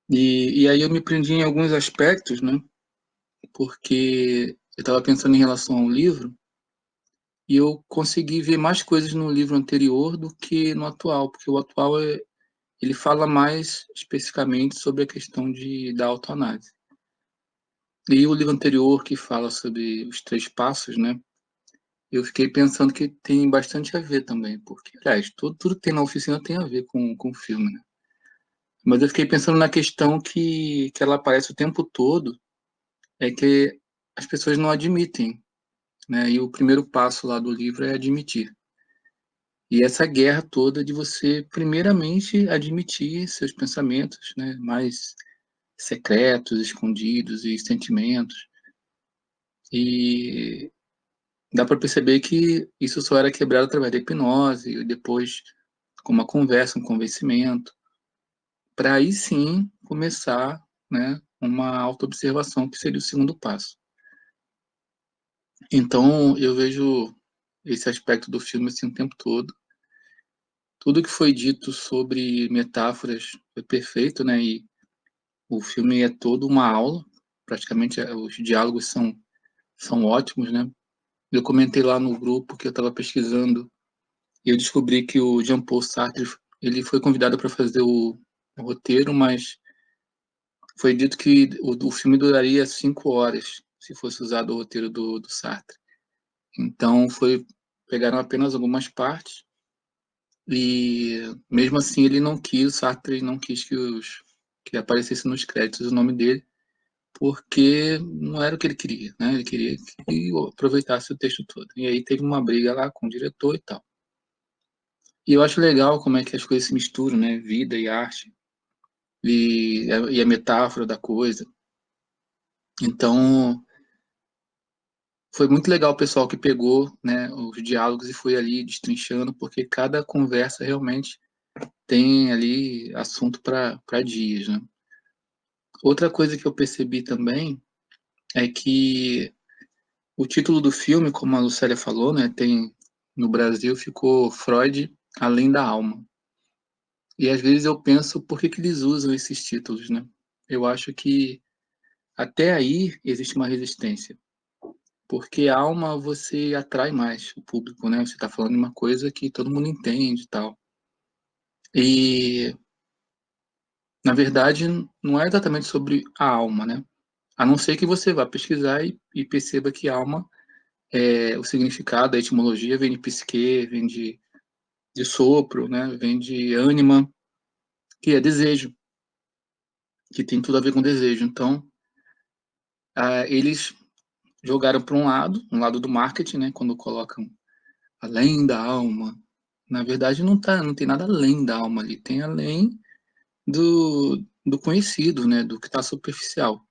E aí eu me prendi em alguns aspectos, né? Porque eu estava pensando em relação ao livro e eu consegui ver mais coisas no livro anterior do que no atual, porque o atual ele fala mais especificamente sobre a questão da autoanálise. E o livro anterior, que fala sobre os 3 passos, né? Eu fiquei pensando que tem bastante a ver também, porque, aliás, tudo que tem na oficina tem a ver com o filme, né? Mas eu fiquei pensando na questão que ela aparece o tempo todo, é que as pessoas não admitem, né? E o primeiro passo lá do livro é admitir. E essa guerra toda de você, primeiramente, admitir seus pensamentos, né? Mais secretos, escondidos e sentimentos. E dá para perceber que isso só era quebrado através da hipnose, e depois com uma conversa, um convencimento, para aí sim começar, né, uma autoobservação, que seria o segundo passo. Então, eu vejo esse aspecto do filme assim o tempo todo. Tudo que foi dito sobre metáforas foi perfeito, né? E o filme é todo uma aula, praticamente os diálogos são ótimos, né? Eu comentei lá no grupo que eu estava pesquisando e eu descobri que o Jean-Paul Sartre ele foi convidado para fazer o roteiro, mas foi dito que o filme duraria 5 horas se fosse usado o roteiro do Sartre. Então pegaram apenas algumas partes e mesmo assim ele não quis, o Sartre não quis que aparecesse nos créditos o nome dele, porque não era o que ele queria, né? Ele queria que aproveitasse o texto todo. E aí teve uma briga lá com o diretor e tal. E eu acho legal como é que as coisas se misturam, né? Vida e arte, e a metáfora da coisa. Então, foi muito legal o pessoal que pegou, né, os diálogos e foi ali destrinchando, porque cada conversa realmente tem ali assunto para dias, né? Outra coisa que eu percebi também é que o título do filme, como a Lucélia falou, né, tem no Brasil ficou Freud, Além da Alma. E às vezes eu penso por que eles usam esses títulos, né? Eu acho que até aí existe uma resistência, porque alma você atrai mais o público, né? Você está falando de uma coisa que todo mundo entende e tal. E na verdade não é exatamente sobre a alma, né? A não ser que você vá pesquisar e perceba que alma o significado, a etimologia vem de psique, vem de sopro, né? Vem de ânima, que é desejo, que tem tudo a ver com desejo. Então, eles jogaram para um lado do marketing, né? Quando colocam além da alma. Na verdade, não tem nada além da alma ali, tem além do conhecido, né? Do que está superficial.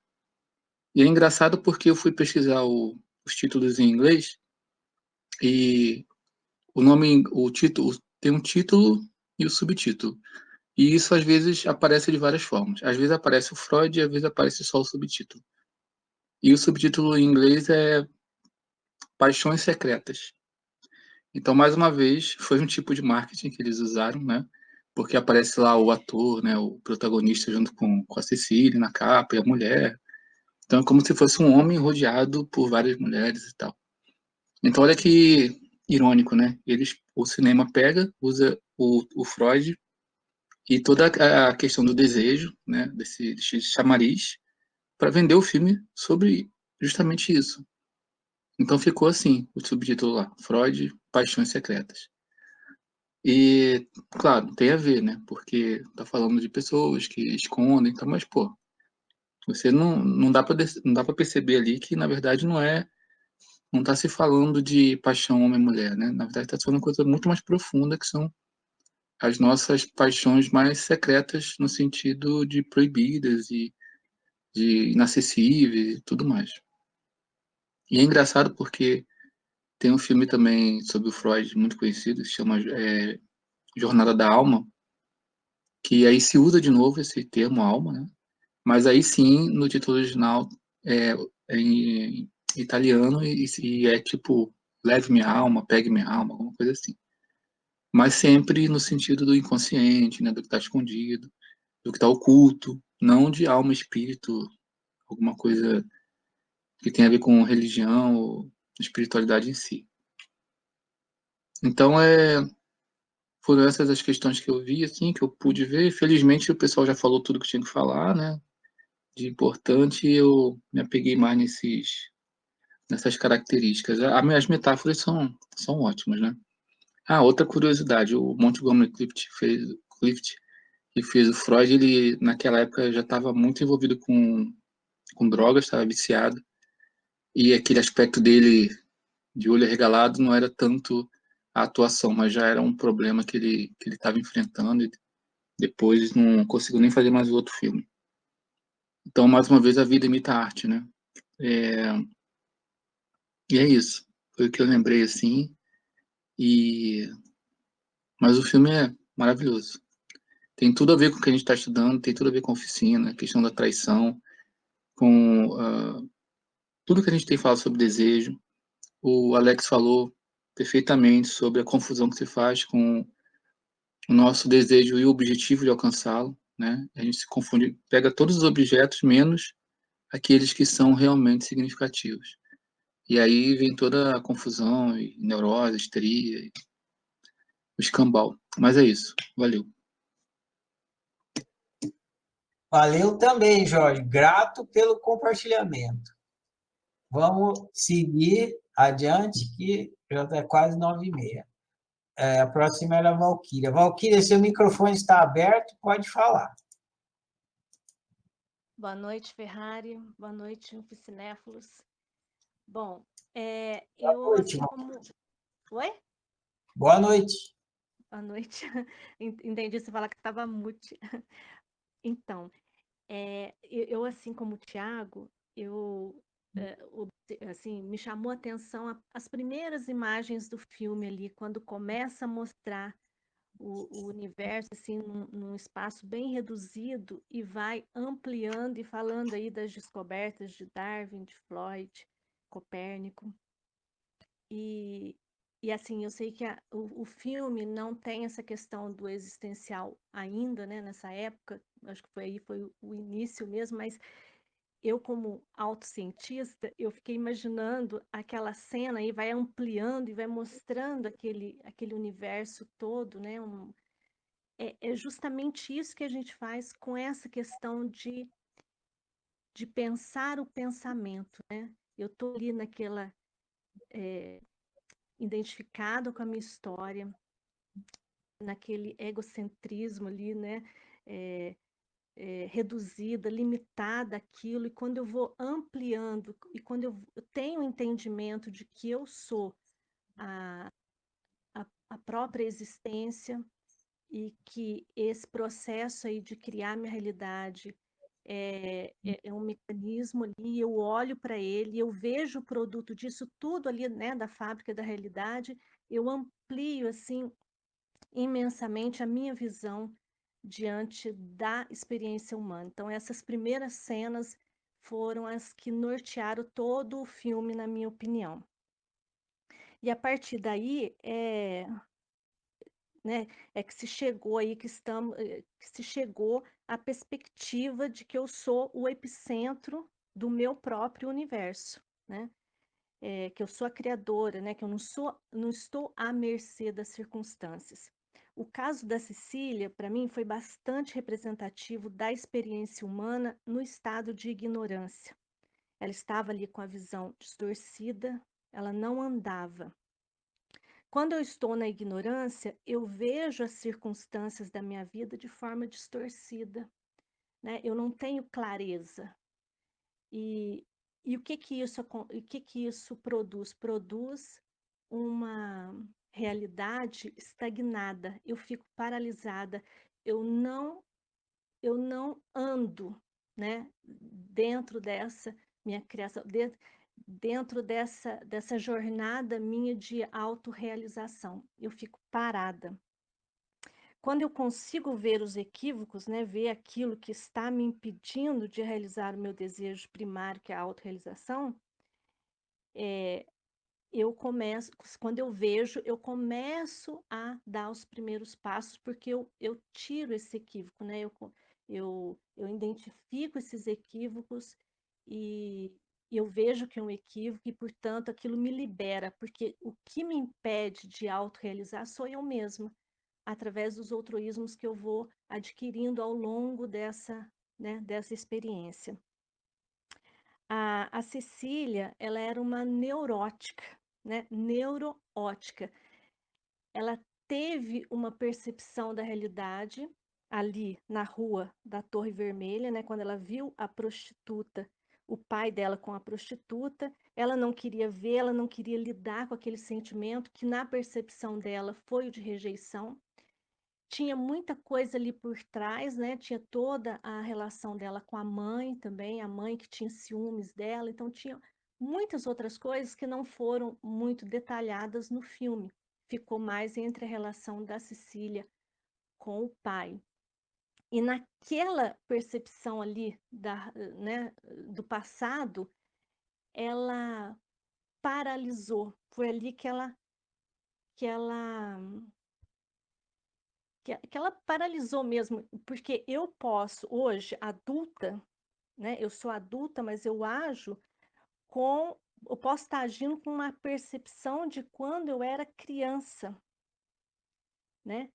E é engraçado porque eu fui pesquisar os títulos em inglês e o título tem um título e o subtítulo. E isso às vezes aparece de várias formas. Às vezes aparece o Freud e às vezes aparece só o subtítulo. E o subtítulo em inglês é Paixões Secretas. Então, mais uma vez, foi um tipo de marketing que eles usaram, né? Porque aparece lá o ator, né? O protagonista junto com a Cecília na capa e a mulher. Então, é como se fosse um homem rodeado por várias mulheres e tal. Então, olha que irônico, né? O cinema pega, usa o Freud e toda a questão do desejo, né? Desse chamariz, para vender o filme sobre justamente isso. Então, ficou assim, o subtítulo lá: Freud, Paixões Secretas. E, claro, tem a ver, né? Porque tá falando de pessoas que escondem, então, mas, pô, você não dá para perceber ali que, na verdade, não tá se falando de paixão homem-mulher, né? Na verdade, tá se falando de coisa muito mais profunda, que são as nossas paixões mais secretas, no sentido de proibidas e de inacessíveis e tudo mais. E é engraçado porque tem um filme também sobre o Freud, muito conhecido, que se chama Jornada da Alma, que aí se usa de novo esse termo alma, né? Mas aí sim, no título original é em italiano e é tipo leve minha alma, pegue minha alma, alguma coisa assim. mas sempre no sentido do inconsciente, né, do que está escondido, do que está oculto, não de alma, espírito, alguma coisa que tem a ver com religião ou espiritualidade em si. Então, foram essas as questões que eu vi, assim, que eu pude ver. Felizmente, o pessoal já falou tudo que tinha que falar, né, de importante, e eu me apeguei mais nessas características. As metáforas são ótimas, né? Ah, outra curiosidade, o Montgomery Clift, que fez o Freud, ele, naquela época, já estava muito envolvido com drogas, estava viciado, e aquele aspecto dele de olho arregalado não era tanto a atuação, mas já era um problema que ele estava enfrentando, e depois não conseguiu nem fazer mais o outro filme. Então, mais uma vez, a vida imita a arte, né? É, e é isso. Foi o que eu lembrei, assim. Mas o filme é maravilhoso. Tem tudo a ver com o que a gente está estudando, tem tudo a ver com a oficina, a questão da traição, com tudo que a gente tem falado sobre desejo. O Alex falou perfeitamente sobre a confusão que se faz com o nosso desejo e o objetivo de alcançá-lo, né? A gente se confunde, pega todos os objetos menos aqueles que são realmente significativos. E aí vem toda a confusão, e neurose, histeria, e o escambau. Mas é isso. Valeu. Valeu também, Jorge. Grato pelo compartilhamento. Vamos seguir adiante, que já é quase 9h30. A próxima era a Valquíria. Valquíria, seu microfone está aberto, pode falar. Boa noite, Ferrari. Boa noite, Oficinéfilos. Bom, eu noite, assim como... Oi? Boa noite. Boa noite. Entendi você falar que estava mute. Então, eu assim como o Thiago, assim, me chamou a atenção as primeiras imagens do filme ali, quando começa a mostrar o universo assim num espaço bem reduzido e vai ampliando e falando aí das descobertas de Darwin, de Freud, Copérnico. E assim, eu sei que o filme não tem essa questão do existencial ainda, né, nessa época, acho que foi o início mesmo, mas eu, como autocientista, eu fiquei imaginando aquela cena e vai ampliando e vai mostrando aquele universo todo, né? É justamente isso que a gente faz com essa questão de pensar o pensamento, né? Eu estou ali naquela, identificado com a minha história, naquele egocentrismo ali, né? Reduzida, limitada aquilo, e quando eu vou ampliando, e quando eu tenho o entendimento de que eu sou a própria existência, e que esse processo aí de criar minha realidade é um mecanismo ali, eu olho para ele, eu vejo o produto disso tudo ali, né, da fábrica da realidade, eu amplio, assim, imensamente a minha visão diante da experiência humana. Então, essas primeiras cenas foram as que nortearam todo o filme, na minha opinião. E a partir daí, né, que se chegou aí, que se chegou à perspectiva de que eu sou o epicentro do meu próprio universo, né? Que eu sou a criadora, né? Que eu não estou à mercê das circunstâncias. O caso da Cecília, para mim, foi bastante representativo da experiência humana no estado de ignorância. Ela estava ali com a visão distorcida, ela não andava. Quando eu estou na ignorância, eu vejo as circunstâncias da minha vida de forma distorcida, né? Eu não tenho clareza. E o que isso produz? Produz uma realidade estagnada. Eu fico paralisada. Eu não ando, né, dentro dessa minha criação, dentro dessa jornada minha de autorrealização. Eu fico parada. Quando eu consigo ver os equívocos, né, ver aquilo que está me impedindo de realizar o meu desejo primário, que é a autorrealização, quando eu vejo, eu começo a dar os primeiros passos, porque eu tiro esse equívoco, né? Eu identifico esses equívocos e eu vejo que é um equívoco e, portanto, aquilo me libera, porque o que me impede de autorrealizar sou eu mesma, através dos altruísmos que eu vou adquirindo ao longo dessa experiência. A Cecília, ela era uma neurótica, né? Neuroótica. Ela teve uma percepção da realidade ali na rua da Torre Vermelha, né? Quando ela viu a prostituta, o pai dela com a prostituta, ela não queria ver, ela não queria lidar com aquele sentimento que na percepção dela foi o de rejeição. Tinha muita coisa ali por trás, né? Tinha toda a relação dela com a mãe também, a mãe que tinha ciúmes dela, então tinha muitas outras coisas que não foram muito detalhadas no filme. Ficou mais entre a relação da Cecília com o pai. E naquela percepção ali né, do passado, ela paralisou. Foi ali que ela que ela paralisou mesmo, porque eu posso, hoje, adulta, né? Eu sou adulta, mas eu eu posso estar agindo com uma percepção de quando eu era criança, né?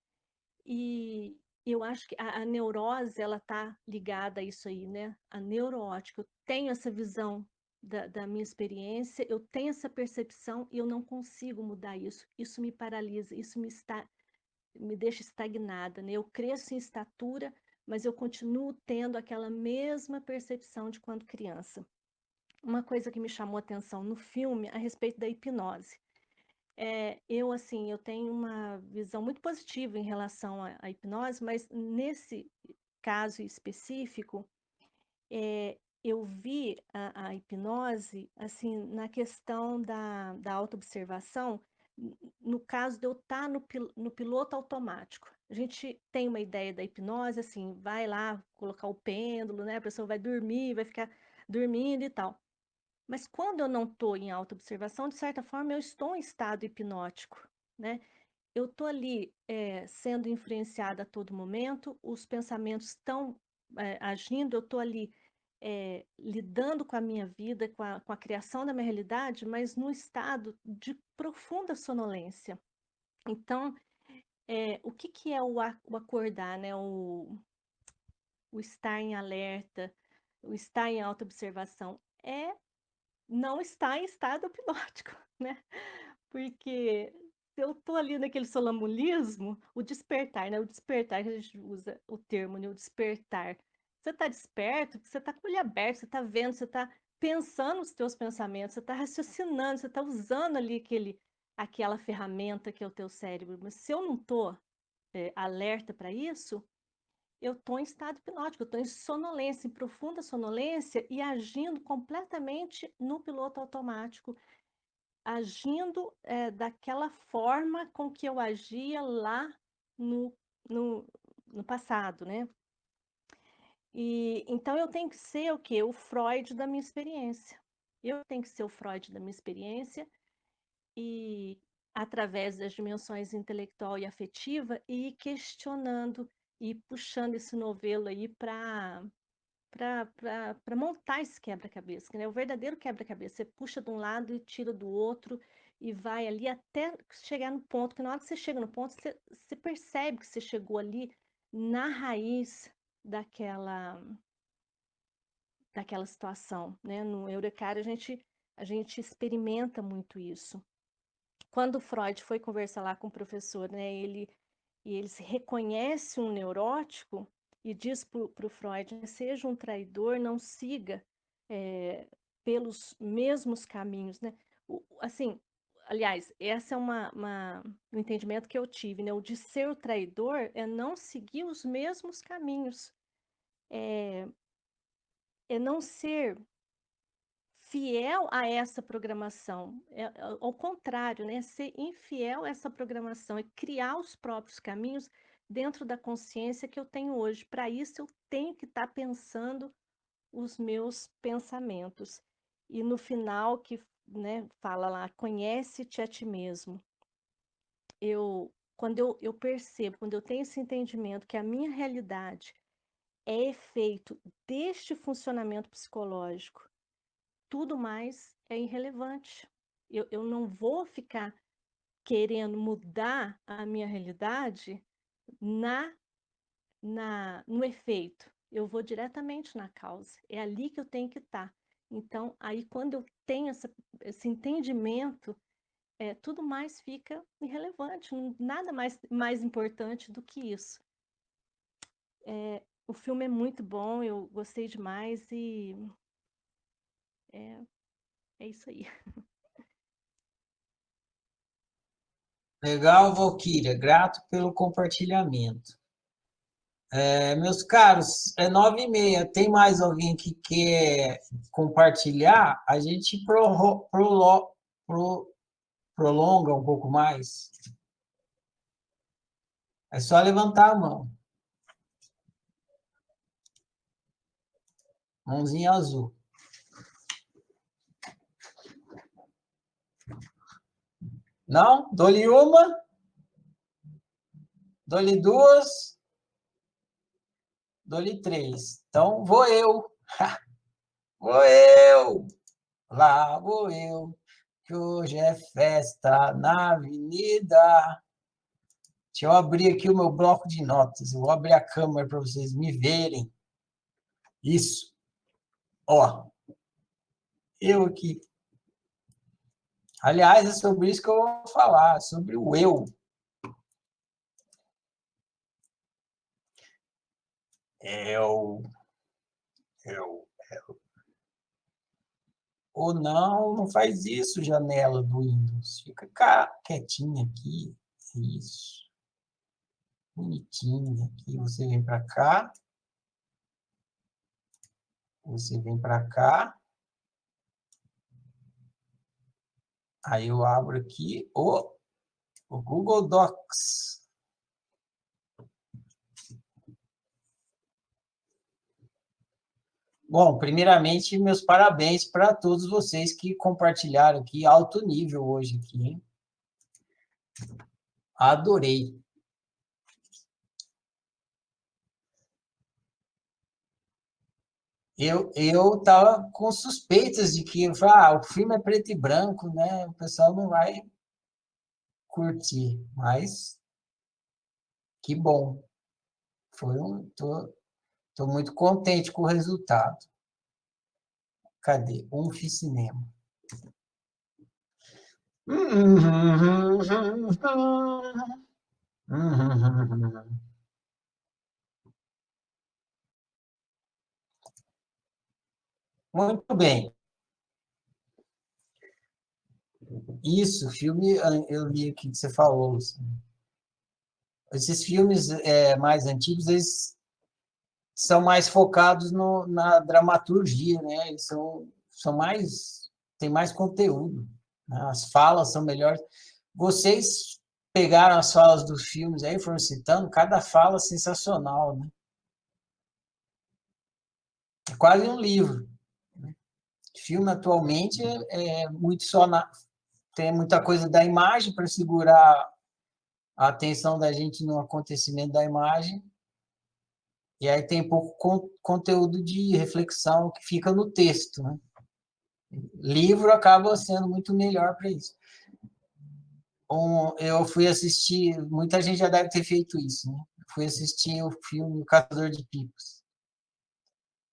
E eu acho que a neurose, ela tá ligada a isso aí, né? A neuroótica. Eu tenho essa visão da minha experiência, eu tenho essa percepção e eu não consigo mudar isso. Isso me paralisa, isso me deixa estagnada, né? Eu cresço em estatura, mas eu continuo tendo aquela mesma percepção de quando criança. Uma coisa que me chamou a atenção no filme a respeito da hipnose. Assim, eu tenho uma visão muito positiva em relação à hipnose, mas nesse caso específico, eu vi a hipnose, assim, na questão da autoobservação, no caso de eu estar no piloto automático. A gente tem uma ideia da hipnose, assim, vai lá colocar o pêndulo, né? A pessoa vai dormir, vai ficar dormindo e tal. Mas quando eu não estou em autoobservação, de certa forma, eu estou em estado hipnótico, né? Eu estou ali sendo influenciada a todo momento, os pensamentos estão agindo, eu estou ali lidando com a minha vida, com a criação da minha realidade, mas num estado de profunda sonolência. Então, o que é o acordar, né? O estar em alerta, o estar em autoobservação? É não estar em estado hipnótico, né? Porque se eu tô ali naquele sonambulismo, o despertar, né? O despertar, que a gente usa o termo, né? O despertar. Você tá desperto, você tá com o olho aberto, você tá vendo, você tá pensando os teus pensamentos, você tá raciocinando, você tá usando ali aquela ferramenta que é o teu cérebro. Mas se eu não tô alerta para isso, eu tô em estado hipnótico, eu tô em sonolência, em profunda sonolência e agindo completamente no piloto automático, agindo daquela forma com que eu agia lá no, no, no passado, né? E então eu tenho que ser o quê? O Freud da minha experiência. Eu tenho que ser o Freud da minha experiência e através das dimensões intelectual e afetiva e ir questionando e puxando esse novelo aí para montar esse quebra-cabeça, né? O verdadeiro quebra-cabeça. Você puxa de um lado e tira do outro e vai ali até chegar no ponto, que na hora que você chega no ponto, você percebe que você chegou ali na raiz daquela, daquela situação, né? No Eurecário, a gente experimenta muito isso. Quando o Freud foi conversar lá com o professor, né? Ele se reconhece um neurótico e diz para o Freud, seja um traidor, não siga pelos mesmos caminhos, né? Assim, aliás, essa é um entendimento que eu tive, né? O de ser o traidor é não seguir os mesmos caminhos, é não ser fiel a essa programação, ao contrário, né? Ser infiel a essa programação e criar os próprios caminhos dentro da consciência que eu tenho hoje. Para isso, eu tenho que estar pensando os meus pensamentos. E no final, que né, fala lá, conhece-te a ti mesmo. Quando eu percebo, quando eu tenho esse entendimento que a minha realidade é efeito deste funcionamento psicológico, tudo mais é irrelevante. Eu não vou ficar querendo mudar a minha realidade no efeito. Eu vou diretamente na causa. É ali que eu tenho que estar. Então, aí quando eu tenho esse entendimento, tudo mais fica irrelevante, nada mais importante do que isso. O filme é muito bom, eu gostei demais e é isso aí. Legal, Valquíria. Grato pelo compartilhamento. Meus caros, é 9h30. Tem mais alguém que quer compartilhar? A gente prolonga um pouco mais. É só levantar a mão. Mãozinha azul. Não? Dou-lhe uma. Dou-lhe duas. Dou-lhe três. Então, vou eu. Vou eu. Lá vou eu. Que hoje é festa na avenida. Deixa eu abrir aqui o meu bloco de notas. Eu vou abrir a câmera para vocês me verem. Isso. Ó. Eu aqui. Aliás, é sobre isso que eu vou falar, sobre o eu. Eu. Ou não, não faz isso, janela do Windows. Fica quietinha aqui. Isso. Bonitinha aqui. Você vem para cá. Você vem para cá. Aí eu abro aqui o Google Docs. Bom, primeiramente, meus parabéns para todos vocês que compartilharam aqui alto nível hoje aqui, hein? Adorei. Eu estava com suspeitas de que o filme é preto e branco, né? O pessoal não vai curtir, mas que bom. Tô muito contente com o resultado. Cadê? Cinema. Muito bem. Isso, filme, eu li aqui que você falou. Assim. Esses filmes mais antigos, eles são mais focados na dramaturgia, né? Eles são mais, tem mais conteúdo, né? As falas são melhores. Vocês pegaram as falas dos filmes aí, foram citando, cada fala sensacional, né? É quase um livro. Né? Filme atualmente é muito tem muita coisa da imagem para segurar a atenção da gente no acontecimento da imagem, e aí tem pouco conteúdo de reflexão que fica no texto, né? Livro acaba sendo muito melhor para isso. Eu fui assistir, muita gente já deve ter feito isso, né? Fui assistir o filme O Caçador de Pipas.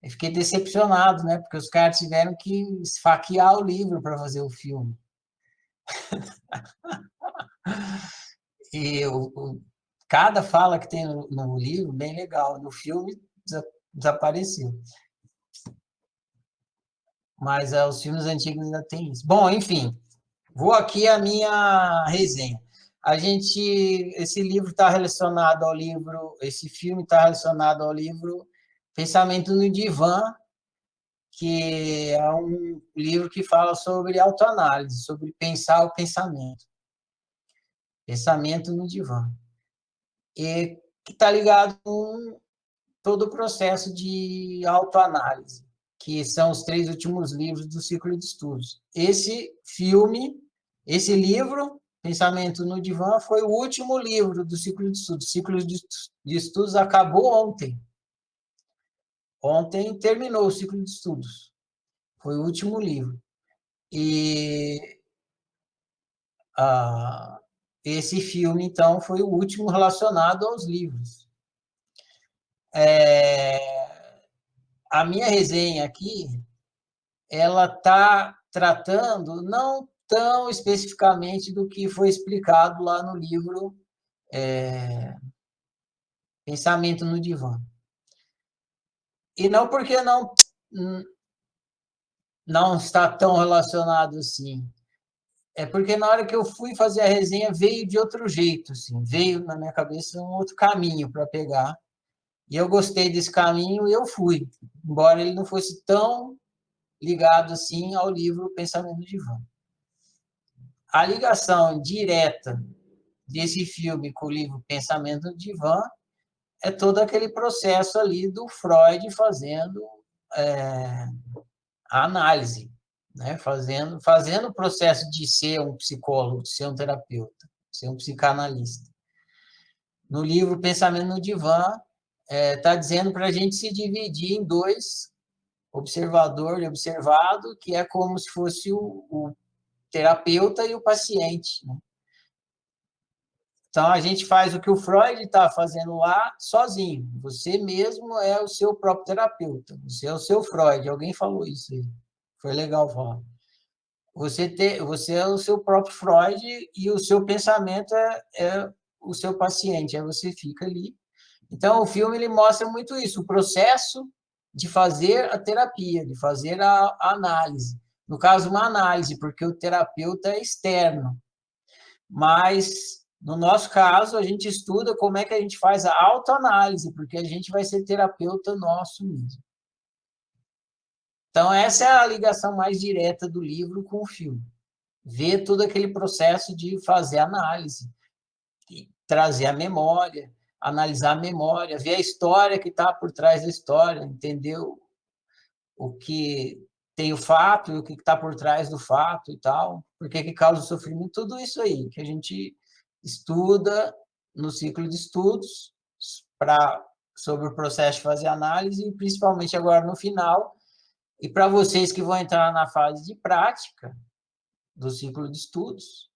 Eu fiquei decepcionado, né? Porque os caras tiveram que esfaquear o livro para fazer o filme. E cada fala que tem no livro, bem legal. No filme, desapareceu. Mas os filmes antigos ainda tem isso. Bom, enfim, vou aqui a minha resenha. Esse livro está relacionado ao livro, esse filme está relacionado ao livro Pensamento no Divã, que é um livro que fala sobre autoanálise, sobre pensar o pensamento. Pensamento no Divã. E que está ligado com todo o processo de autoanálise. que são os 3 últimos livros do ciclo de estudos. Esse livro, Pensamento no Divã, foi o último livro do ciclo de estudos. O ciclo de estudos acabou ontem. Ontem terminou o ciclo de estudos. Foi o último livro. E esse filme, então, foi o último relacionado aos livros. A minha resenha aqui, ela está tratando não tão especificamente do que foi explicado lá no livro Pensamento no Divã. E não porque não está tão relacionado assim. É porque na hora que eu fui fazer a resenha, veio de outro jeito, assim, veio na minha cabeça um outro caminho para pegar. E eu gostei desse caminho e eu fui, embora ele não fosse tão ligado assim ao livro Pensamento no Divã. A ligação direta desse filme com o livro Pensamento no Divã é todo aquele processo ali do Freud fazendo a análise, né? Fazendo o processo de ser um psicólogo, de ser um terapeuta, de ser um psicanalista. No livro Pensamento no Divã, está dizendo para a gente se dividir em 2, observador e observado, que é como se fosse o terapeuta e o paciente, né? Então, a gente faz o que o Freud está fazendo lá sozinho. Você mesmo é o seu próprio terapeuta. Você é o seu Freud. Alguém falou isso aí. Foi legal falar. Você é o seu próprio Freud e o seu pensamento é o seu paciente. Aí você fica ali. Então, o filme ele mostra muito isso, o processo de fazer a terapia, de fazer a análise. No caso, uma análise, porque o terapeuta é externo. Mas, no nosso caso, a gente estuda como é que a gente faz a autoanálise, porque a gente vai ser terapeuta nosso mesmo. Então, essa é a ligação mais direta do livro com o filme. Ver todo aquele processo de fazer análise, trazer a memória, analisar a memória, ver a história que está por trás da história, entender o que tem o fato e o que está por trás do fato e tal, por que causa o sofrimento, tudo isso aí que a gente estuda no ciclo de estudos sobre o processo de fazer análise e principalmente agora no final. E para vocês que vão entrar na fase de prática do ciclo de estudos,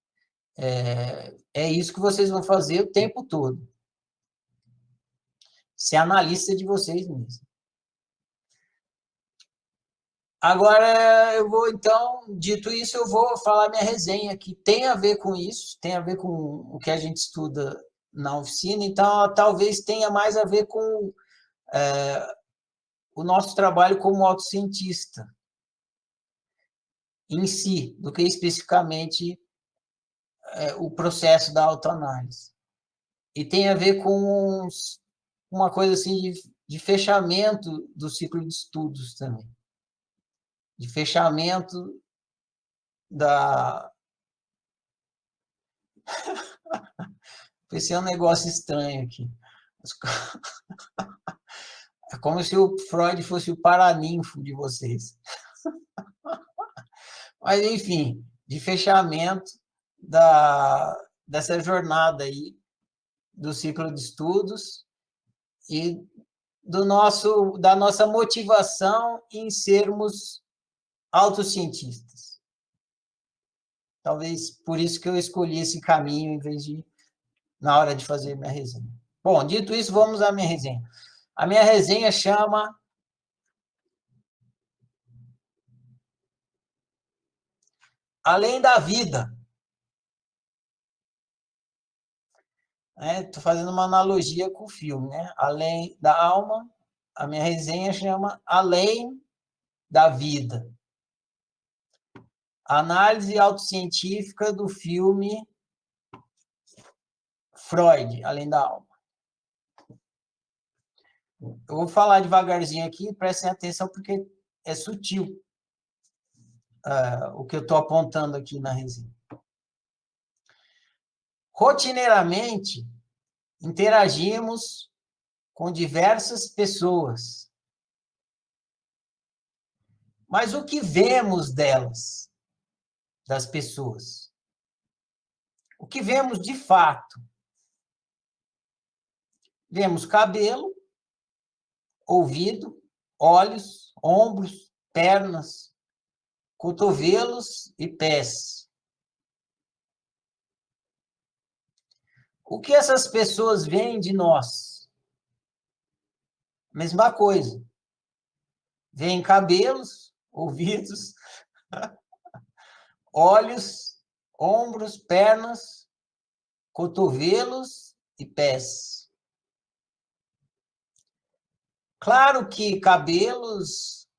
é isso que vocês vão fazer o tempo todo. Ser analista de vocês mesmos. Agora, eu vou, então, dito isso, eu vou falar minha resenha, que tem a ver com isso, tem a ver com o que a gente estuda na oficina, então, talvez tenha mais a ver com o nosso trabalho como autocientista em si, do que especificamente o processo da autoanálise. E tem a ver com uma coisa assim de fechamento do ciclo de estudos também. De fechamento da... Esse é um negócio estranho aqui. É como se o Freud fosse o paraninfo de vocês. Mas, enfim, de fechamento dessa jornada aí do ciclo de estudos e da nossa motivação em sermos autocientistas. Talvez por isso que eu escolhi esse caminho em vez de na hora de fazer minha resenha. Bom, dito isso, vamos à minha resenha. A minha resenha chama Além da Vida. Estou fazendo uma analogia com o filme, né? Além da Alma, a minha resenha chama Além da Vida. Análise autocientífica do filme Freud, Além da Alma. Eu vou falar devagarzinho aqui, prestem atenção, porque é sutil o que eu estou apontando aqui na resenha. Rotineiramente, interagimos com diversas pessoas. Mas o que vemos delas, das pessoas? O que vemos de fato? Vemos cabelo, ouvido, olhos, ombros, pernas, cotovelos e pés. O que essas pessoas veem de nós? Mesma coisa. Veem cabelos, ouvidos, olhos, ombros, pernas, cotovelos e pés. Claro que cabelos,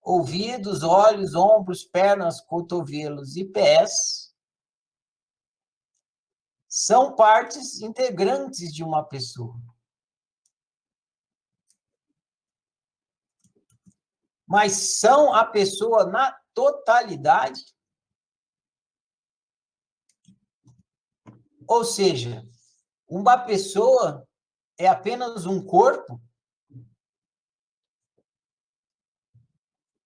ouvidos, olhos, ombros, pernas, cotovelos e pés são partes integrantes de uma pessoa. Mas são a pessoa na totalidade? Ou seja, uma pessoa é apenas um corpo?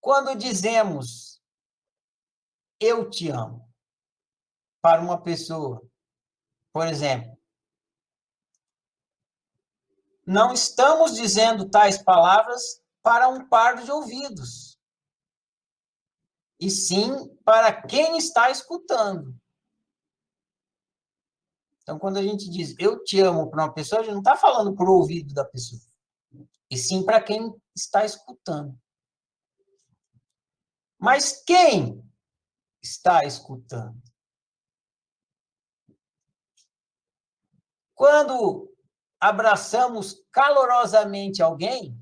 Quando dizemos eu te amo para uma pessoa, por exemplo, não estamos dizendo tais palavras para um par de ouvidos, e sim para quem está escutando. Então, quando a gente diz eu te amo para uma pessoa, a gente não está falando para o ouvido da pessoa, e sim para quem está escutando. Mas quem está escutando? Quando abraçamos calorosamente alguém,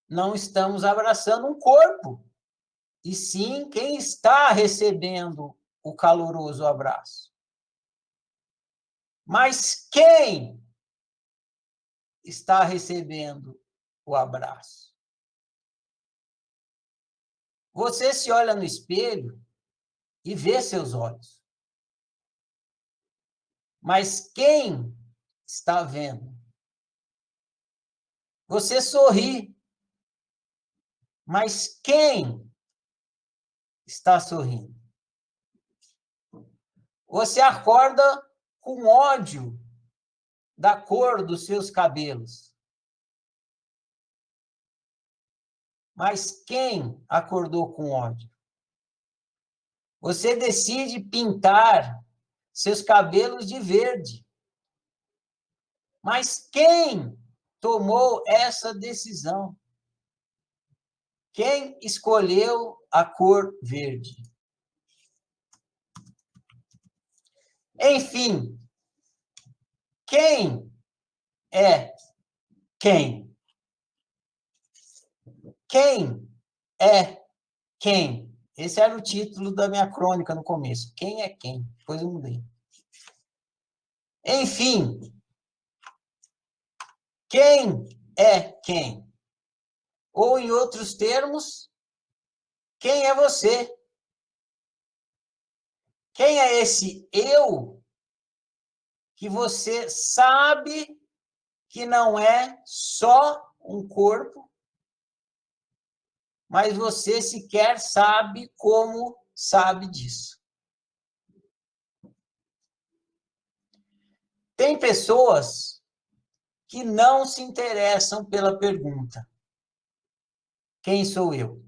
não estamos abraçando um corpo, e sim quem está recebendo o caloroso abraço. Mas quem está recebendo o abraço? Você se olha no espelho e vê seus olhos. Mas quem está vendo? Você sorri. Mas quem está sorrindo? Você acorda com ódio da cor dos seus cabelos. Mas quem acordou com ódio? Você decide pintar seus cabelos de verde. Mas quem tomou essa decisão? Quem escolheu a cor verde? Enfim, quem é quem? Quem é quem? Esse era o título da minha crônica no começo. Quem é quem? Depois eu mudei. Enfim, quem é quem? Ou, em outros termos, quem é você? Quem é esse eu que você sabe que não é só um corpo, mas você sequer sabe como sabe disso? Tem pessoas que não se interessam pela pergunta: quem sou eu?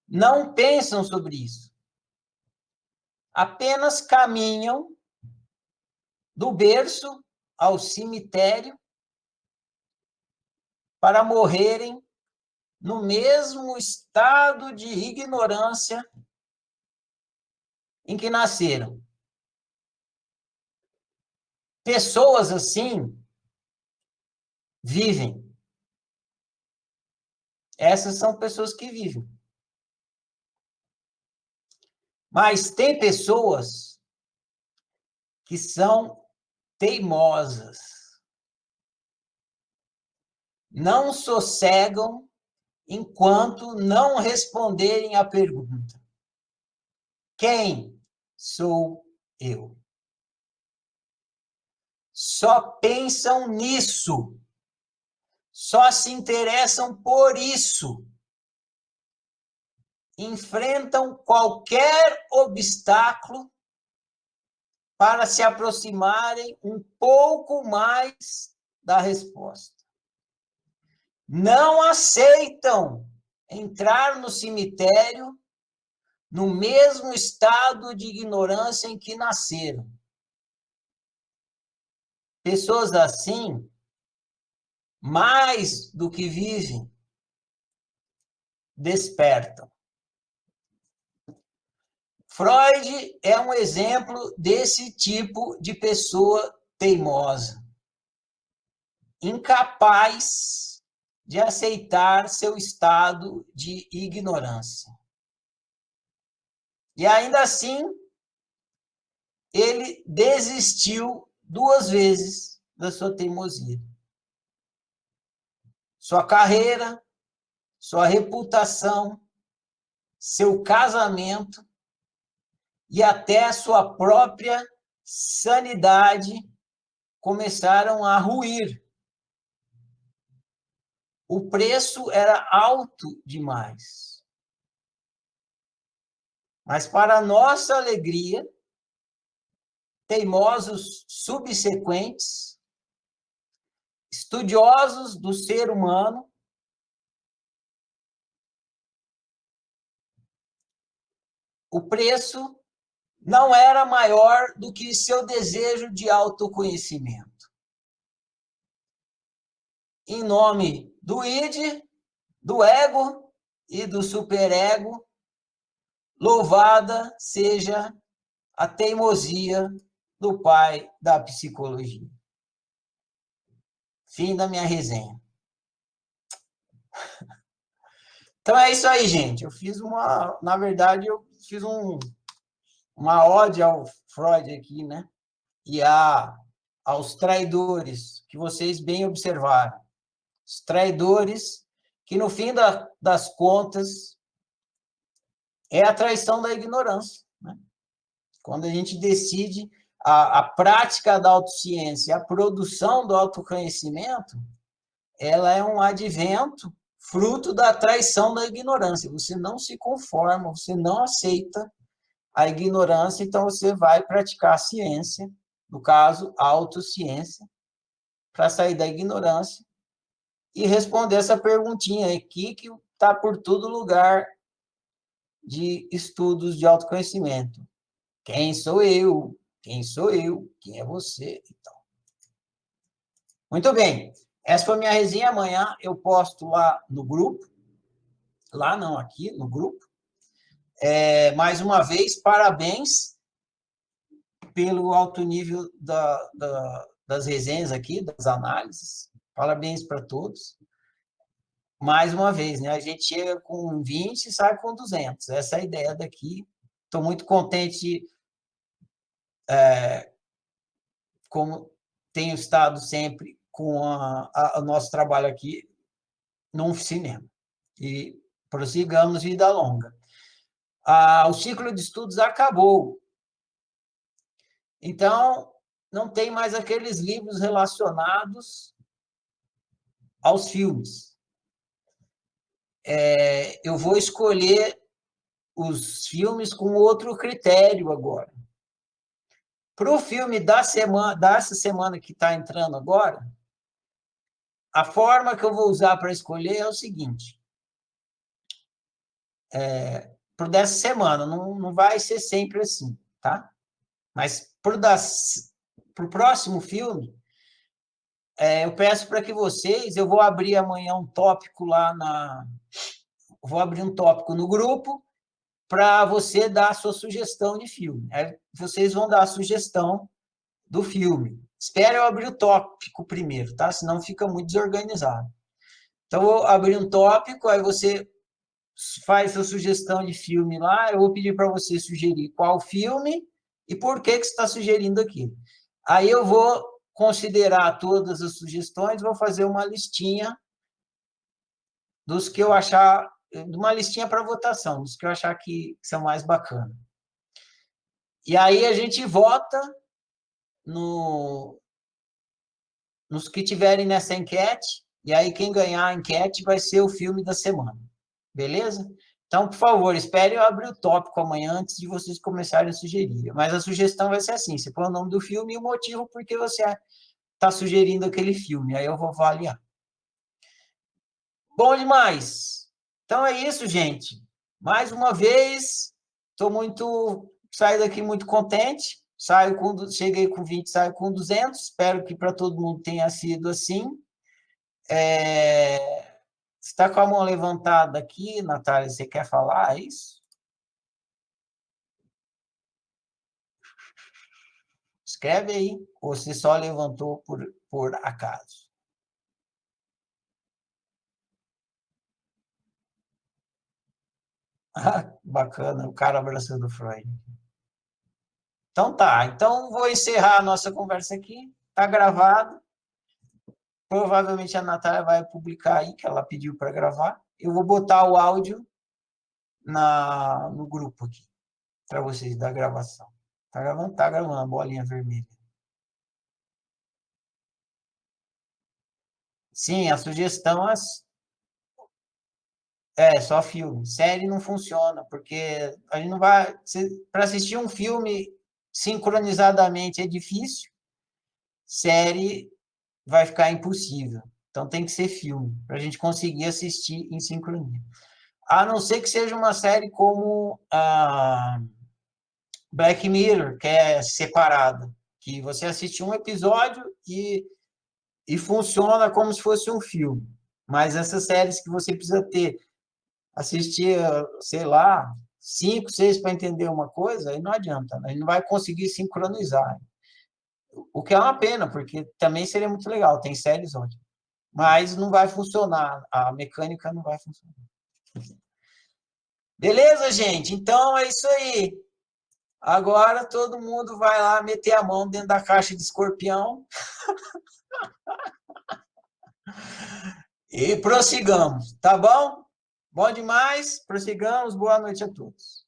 Não pensam sobre isso. Apenas caminham do berço ao cemitério para morrerem no mesmo estado de ignorância em que nasceram. Pessoas assim vivem. Essas são pessoas que vivem. Mas tem pessoas que são teimosas. Não sossegam enquanto não responderem à pergunta: quem sou eu? Só pensam nisso. só se interessam por isso. Enfrentam qualquer obstáculo para se aproximarem um pouco mais da resposta. Não aceitam entrar no cemitério no mesmo estado de ignorância em que nasceram. Pessoas assim, mais do que vivem, despertam. Freud é um exemplo desse tipo de pessoa teimosa, incapaz de aceitar seu estado de ignorância. E ainda assim, ele desistiu 2 vezes da sua teimosia. Sua carreira, sua reputação, seu casamento e até a sua própria sanidade começaram a ruir. O preço era alto demais. Mas, para nossa alegria, teimosos subsequentes, estudiosos do ser humano, o preço não era maior do que seu desejo de autoconhecimento. Em nome do id, do ego e do superego, louvada seja a teimosia do pai da psicologia. Fim da minha resenha. Então é isso aí, gente. Na verdade, eu fiz uma ode ao Freud aqui, né? E aos traidores, que vocês bem observaram. Os traidores que, no fim das contas, é a traição da ignorância, né? Quando a gente decide a prática da autociência, a produção do autoconhecimento, ela é um advento fruto da traição da ignorância. Você não se conforma, você não aceita a ignorância, então você vai praticar a ciência, no caso, a autociência, para sair da ignorância e responder essa perguntinha aqui, que está por todo lugar de estudos de autoconhecimento. Quem sou eu? Quem sou eu? Quem é você? Então. Muito bem. Essa foi a minha resenha. Amanhã eu posto lá no grupo. Lá não, aqui no grupo. Mais uma vez, parabéns pelo alto nível das resenhas aqui, das análises. Parabéns para todos. Mais uma vez, né? A gente chega com 20 e sai com 200. Essa é a ideia daqui. Estou muito contente, como tenho estado sempre com o nosso trabalho aqui no cinema. E prossigamos vida longa. O ciclo de estudos acabou. Então, não tem mais aqueles livros relacionados aos filmes. Eu vou escolher os filmes com outro critério agora. Para o filme dessa semana que está entrando agora, a forma que eu vou usar para escolher é o seguinte. Para dessa semana, não vai ser sempre assim, tá? Mas para o próximo filme, eu peço para que vocês, eu vou abrir amanhã um tópico vou abrir um tópico no grupo para você dar a sua sugestão de filme. Aí vocês vão dar a sugestão do filme. Espero eu abrir o tópico primeiro, tá? Senão fica muito desorganizado. Então, eu vou abrir um tópico, aí você faz sua sugestão de filme lá, eu vou pedir para você sugerir qual filme e por que você está sugerindo aquilo. Aí eu vou considerar todas as sugestões, vou fazer uma listinha dos que eu achar, uma listinha para votação, dos que eu achar que são mais bacanas. E aí a gente vota nos que tiverem nessa enquete, E aí, quem ganhar a enquete vai ser o filme da semana. Beleza? Então, por favor, espere eu abrir o tópico amanhã antes de vocês começarem a sugerir. Mas a sugestão vai ser assim: você põe o nome do filme e o motivo por que você está sugerindo aquele filme. Aí eu vou avaliar. Bom demais! Então é isso, gente. Mais uma vez, saio daqui muito contente. Cheguei com 20, saio com 200. Espero que para todo mundo tenha sido assim. Está com a mão levantada aqui, Natália, você quer falar isso? Escreve aí, ou você só levantou por acaso? Ah, bacana, o cara abraçando o Freud. Então tá, então vou encerrar a nossa conversa aqui, tá gravado. Provavelmente a Natália vai publicar aí, que ela pediu para gravar. Eu vou botar o áudio no grupo aqui, para vocês da gravação. Tá gravando? Tá gravando, a bolinha vermelha. Sim, a sugestão é só filme. Série não funciona, porque a gente não vai. Para assistir um filme sincronizadamente é difícil, série vai ficar impossível. Então tem que ser filme, para a gente conseguir assistir em sincronia. A não ser que seja uma série como a Black Mirror, que é separada, que você assiste um episódio e funciona como se fosse um filme. Mas essas séries que você precisa assistir, sei lá, 5, 6 para entender uma coisa, aí não adianta, né? A gente não vai conseguir sincronizar. O que é uma pena, porque também seria muito legal, tem séries ótimas. Mas não vai funcionar, a mecânica não vai funcionar. Beleza, gente? Então é isso aí. Agora todo mundo vai lá meter a mão dentro da caixa de escorpião. E prossigamos, tá bom? Bom demais, prossigamos. Boa noite a todos.